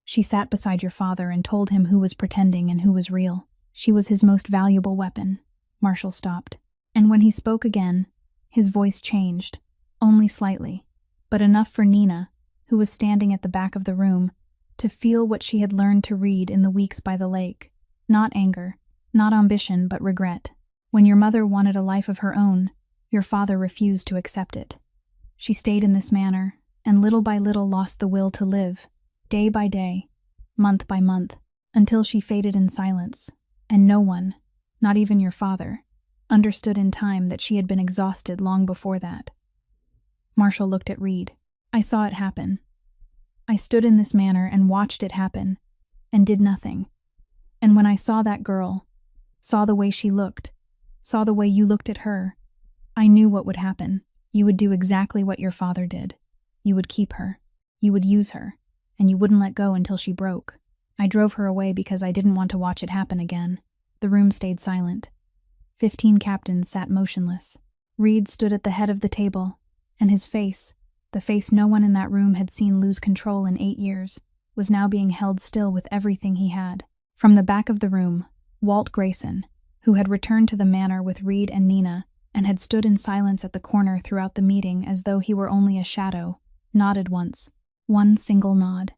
She sat beside your father and told him who was pretending and who was real. She was his most valuable weapon." Marshall stopped. And when he spoke again, his voice changed, only slightly, but enough for Nina, who was standing at the back of the room, to feel what she had learned to read in the weeks by the lake. Not anger, not ambition, but regret. When your mother wanted a life of her own, your father refused to accept it. She stayed in this manner, and little by little lost the will to live, day by day, month by month, until she faded in silence, and no one, not even your father, understood in time that she had been exhausted long before that. Marshall looked at Reed. "I saw it happen. I stood in this manner and watched it happen, and did nothing. And when I saw that girl, saw the way she looked, saw the way you looked at her, I knew what would happen. You would do exactly what your father did. You would keep her. You would use her. And you wouldn't let go until she broke. I drove her away because I didn't want to watch it happen again." The room stayed silent. 15 captains sat motionless. Reed stood at the head of the table, and his face, the face no one in that room had seen lose control in 8 years, was now being held still with everything he had. From the back of the room, Walt Grayson, who had returned to the manor with Reed and Nina, and had stood in silence at the corner throughout the meeting as though he were only a shadow, nodded once. One single nod.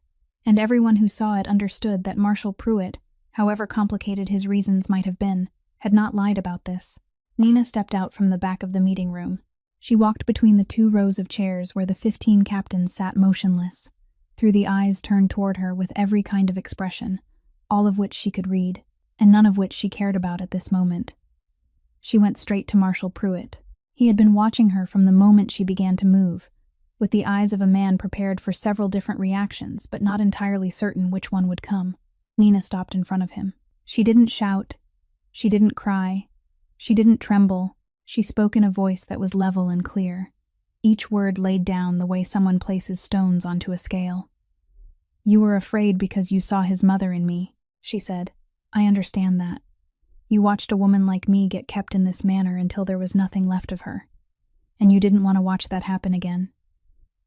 And everyone who saw it understood that Marshall Pruitt, however complicated his reasons might have been, had not lied about this. Nina stepped out from the back of the meeting room. She walked between the 2 rows of chairs where the 15 captains sat motionless, through the eyes turned toward her with every kind of expression, all of which she could read, and none of which she cared about at this moment. She went straight to Marshall Pruitt. He had been watching her from the moment she began to move, with the eyes of a man prepared for several different reactions, but not entirely certain which one would come. Nina stopped in front of him. She didn't shout. She didn't cry. She didn't tremble. She spoke in a voice that was level and clear, each word laid down the way someone places stones onto a scale. "You were afraid because you saw his mother in me," she said. "I understand that. You watched a woman like me get kept in this manner until there was nothing left of her. And you didn't want to watch that happen again."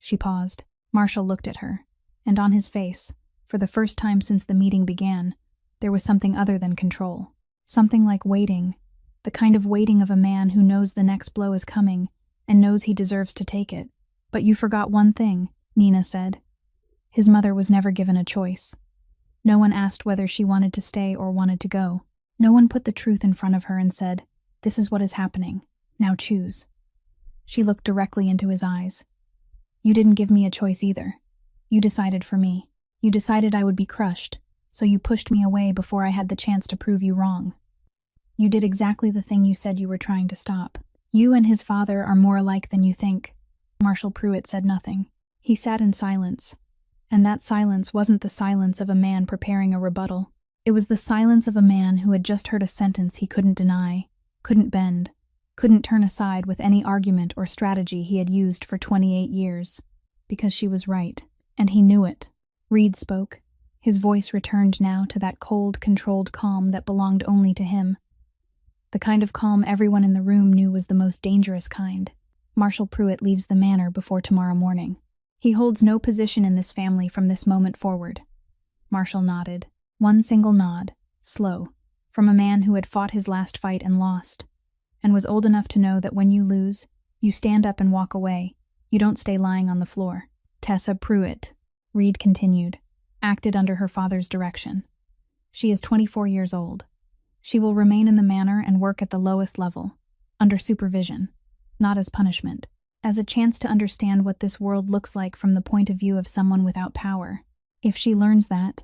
She paused. Marshall looked at her, and on his face, for the first time since the meeting began, there was something other than control. Something like waiting, the kind of waiting of a man who knows the next blow is coming and knows he deserves to take it. "But you forgot one thing," Nina said. "His mother was never given a choice. No one asked whether she wanted to stay or wanted to go. No one put the truth in front of her and said, 'This is what is happening. Now choose.'" She looked directly into his eyes. "You didn't give me a choice either. You decided for me. You decided I would be crushed, so you pushed me away before I had the chance to prove you wrong. You did exactly the thing you said you were trying to stop. You and his father are more alike than you think." Marshall Pruitt said nothing. He sat in silence, and that silence wasn't the silence of a man preparing a rebuttal. It was the silence of a man who had just heard a sentence he couldn't deny, couldn't bend, couldn't turn aside with any argument or strategy he had used for 28 years, because she was right, and he knew it. Reed spoke. His voice returned now to that cold, controlled calm that belonged only to him. The kind of calm everyone in the room knew was the most dangerous kind. "Marshall Pruitt leaves the manor before tomorrow morning. He holds no position in this family from this moment forward. Marshall nodded. One single nod, slow, from a man who had fought his last fight and lost, and was old enough to know that when you lose, you stand up and walk away. You don't stay lying on the floor. Tessa Pruitt, Reed continued, acted under her father's direction. She is 24 years old. She will remain in the manor and work at the lowest level, under supervision, not as punishment, as a chance to understand what this world looks like from the point of view of someone without power. If she learns that,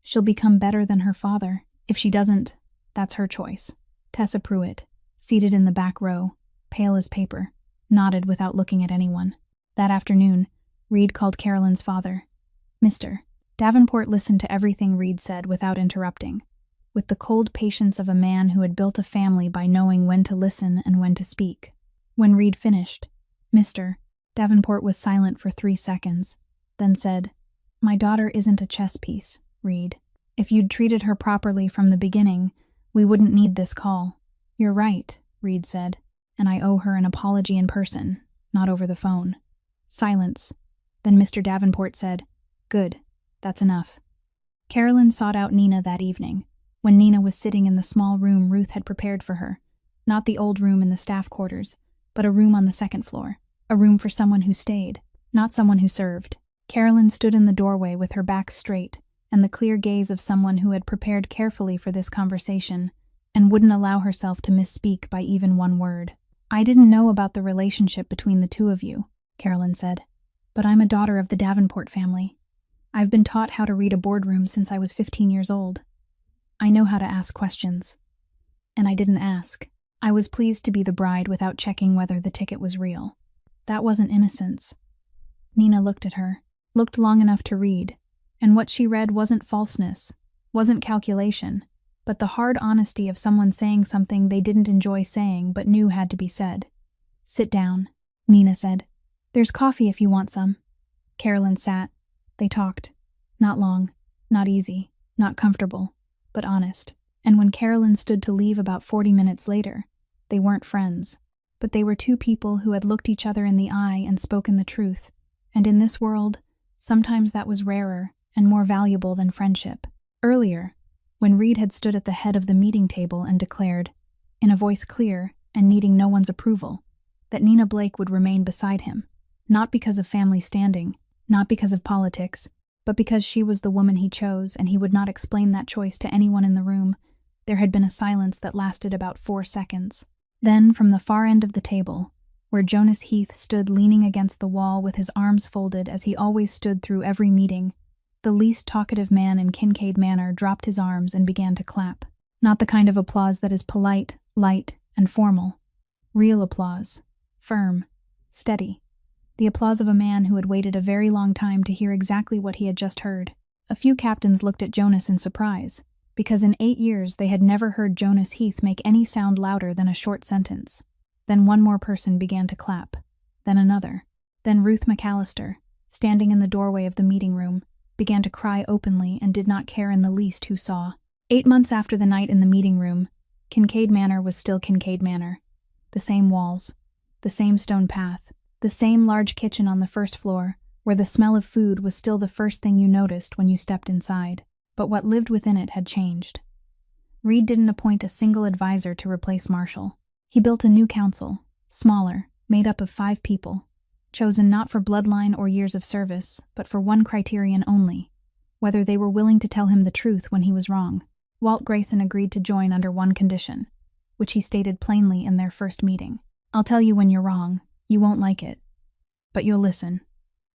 she'll become better than her father. If she doesn't, that's her choice. Tessa Pruitt, seated in the back row, pale as paper, nodded without looking at anyone. That afternoon, Reed called Carolyn's father. Mr. Davenport listened to everything Reed said without interrupting, with the cold patience of a man who had built a family by knowing when to listen and when to speak. When Reed finished, Mr. Davenport was silent for 3 seconds, then said, "My daughter isn't a chess piece, Reed. If you'd treated her properly from the beginning, we wouldn't need this call." "You're right," Reed said, "and I owe her an apology in person, not over the phone." Silence. Then Mr. Davenport said, "Good, that's enough." Carolyn sought out Nina that evening, when Nina was sitting in the small room Ruth had prepared for her, not the old room in the staff quarters, but a room on the second floor, a room for someone who stayed, not someone who served. Carolyn stood in the doorway with her back straight and the clear gaze of someone who had prepared carefully for this conversation and wouldn't allow herself to misspeak by even one word. "I didn't know about the relationship between the two of you," Carolyn said, "but I'm a daughter of the Davenport family. I've been taught how to read a boardroom since I was 15 years old. I know how to ask questions. And I didn't ask. I was pleased to be the bride without checking whether the ticket was real. That wasn't innocence." Nina looked at her, looked long enough to read, and what she read wasn't falseness, wasn't calculation, but the hard honesty of someone saying something they didn't enjoy saying but knew had to be said. "Sit down," Nina said. "There's coffee if you want some." Carolyn sat. They talked. Not long, not easy, not comfortable, but honest. And when Carolyn stood to leave about 40 minutes later, they weren't friends, but they were two people who had looked each other in the eye and spoken the truth. And in this world, sometimes that was rarer and more valuable than friendship. Earlier, when Reed had stood at the head of the meeting table and declared, in a voice clear and needing no one's approval, that Nina Blake would remain beside him, not because of family standing, not because of politics, but because she was the woman he chose and he would not explain that choice to anyone in the room, there had been a silence that lasted about 4 seconds. Then, from the far end of the table, where Jonas Heath stood leaning against the wall with his arms folded as he always stood through every meeting, the least talkative man in Kincaid Manor dropped his arms and began to clap. Not the kind of applause that is polite, light, and formal. Real applause. Firm. Steady. The applause of a man who had waited a very long time to hear exactly what he had just heard. A few captains looked at Jonas in surprise, because in 8 years they had never heard Jonas Heath make any sound louder than a short sentence. Then one more person began to clap. Then another. Then Ruth McAllister, standing in the doorway of the meeting room, began to cry openly and did not care in the least who saw. 8 months after the night in the meeting room, Kincaid Manor was still Kincaid Manor. The same walls, the same stone path, the same large kitchen on the first floor, where the smell of food was still the first thing you noticed when you stepped inside. But what lived within it had changed. Reed didn't appoint a single advisor to replace Marshall. He built a new council, smaller, made up of 5 people, chosen not for bloodline or years of service, but for one criterion only, whether they were willing to tell him the truth when he was wrong. Walt Grayson agreed to join under one condition, which he stated plainly in their first meeting. "I'll tell you when you're wrong. You won't like it. But you'll listen.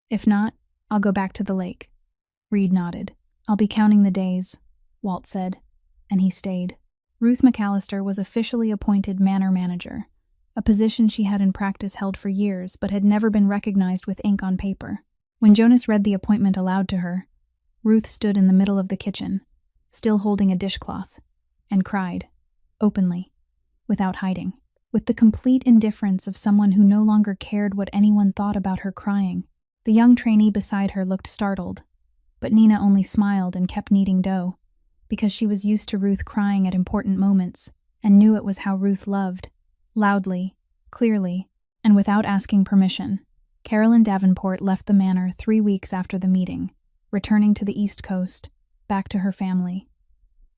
If not, I'll go back to the lake." Reed nodded. "I'll be counting the days," Walt said, and he stayed. Ruth McAllister was officially appointed manor manager, a position she had in practice held for years but had never been recognized with ink on paper. When Jonas read the appointment aloud to her, Ruth stood in the middle of the kitchen, still holding a dishcloth, and cried, openly, without hiding, with the complete indifference of someone who no longer cared what anyone thought about her crying. The young trainee beside her looked startled, but Nina only smiled and kept kneading dough, because she was used to Ruth crying at important moments and knew it was how Ruth loved, loudly, clearly, and without asking permission. Carolyn Davenport left the manor 3 weeks after the meeting, returning to the East Coast, back to her family.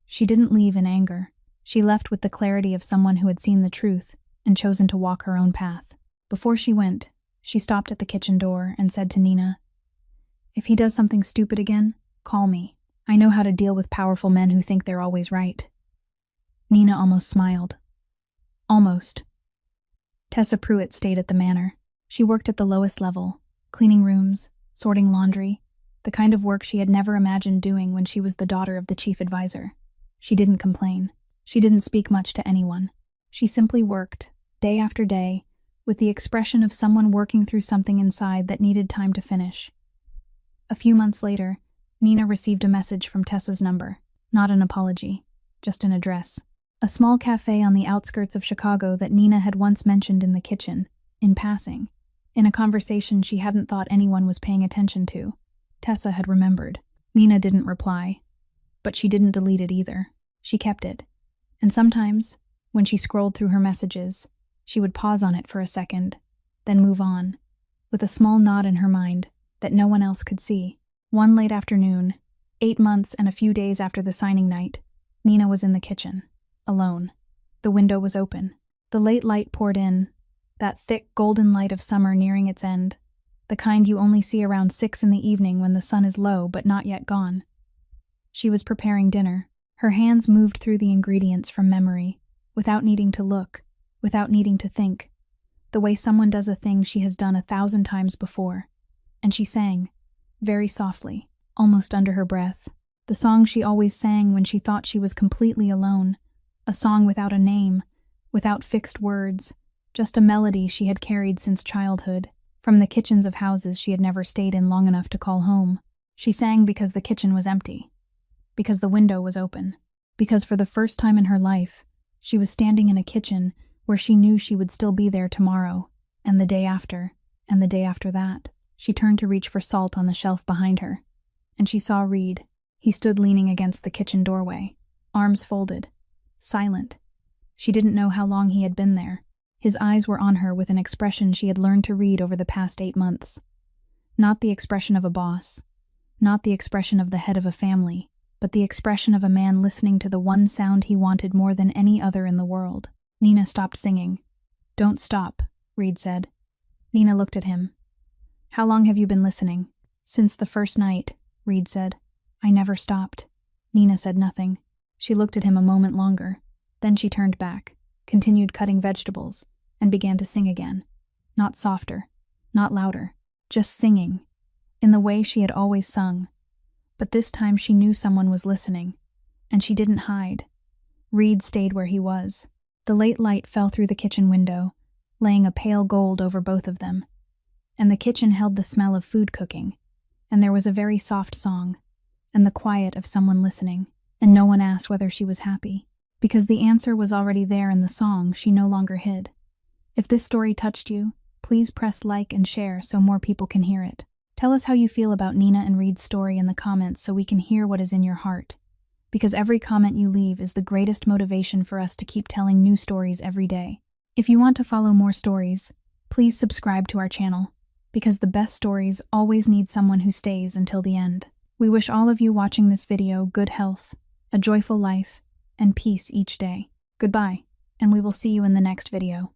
She didn't leave in anger. She left with the clarity of someone who had seen the truth and chosen to walk her own path. Before she went, she stopped at the kitchen door and said to Nina, "If he does something stupid again, call me. I know how to deal with powerful men who think they're always right." Nina almost smiled. Almost. Tessa Pruitt stayed at the manor. She worked at the lowest level, cleaning rooms, sorting laundry, the kind of work she had never imagined doing when she was the daughter of the chief advisor. She didn't complain. She didn't speak much to anyone. She simply worked, day after day, with the expression of someone working through something inside that needed time to finish. A few months later, Nina received a message from Tessa's number. Not an apology, just an address. A small cafe on the outskirts of Chicago that Nina had once mentioned in the kitchen, in passing, in a conversation she hadn't thought anyone was paying attention to. Tessa had remembered. Nina didn't reply, but she didn't delete it either. She kept it. And sometimes, when she scrolled through her messages, she would pause on it for a second, then move on, with a small nod in her mind that no one else could see. One late afternoon, 8 months and a few days after the signing night, Nina was in the kitchen, alone. The window was open. The late light poured in, that thick golden light of summer nearing its end, the kind you only see around 6 in the evening when the sun is low but not yet gone. She was preparing dinner. Her hands moved through the ingredients from memory, without needing to look, without needing to think, the way someone does a thing she has done 1,000 times before. And she sang, very softly, almost under her breath, the song she always sang when she thought she was completely alone, a song without a name, without fixed words, just a melody she had carried since childhood, from the kitchens of houses she had never stayed in long enough to call home. She sang because the kitchen was empty, because the window was open, because for the first time in her life, she was standing in a kitchen where she knew she would still be there tomorrow, and the day after, and the day after that. She turned to reach for salt on the shelf behind her, and she saw Reed. He stood leaning against the kitchen doorway, arms folded, silent. She didn't know how long he had been there. His eyes were on her with an expression she had learned to read over the past 8 months. Not the expression of a boss, not the expression of the head of a family, but the expression of a man listening to the one sound he wanted more than any other in the world. Nina stopped singing. "Don't stop," Reed said. Nina looked at him. "How long have you been listening?" "Since the first night," Reed said. "I never stopped." Nina said nothing. She looked at him a moment longer. Then she turned back, continued cutting vegetables, and began to sing again. Not softer, not louder, just singing, in the way she had always sung. But this time she knew someone was listening, and she didn't hide. Reed stayed where he was. The late light fell through the kitchen window, laying a pale gold over both of them. And the kitchen held the smell of food cooking, and there was a very soft song, and the quiet of someone listening, and no one asked whether she was happy, because the answer was already there in the song she no longer hid. If this story touched you, please press like and share so more people can hear it. Tell us how you feel about Nina and Reed's story in the comments so we can hear what is in your heart, because every comment you leave is the greatest motivation for us to keep telling new stories every day. If you want to follow more stories, please subscribe to our channel, because the best stories always need someone who stays until the end. We wish all of you watching this video good health, a joyful life, and peace each day. Goodbye, and we will see you in the next video.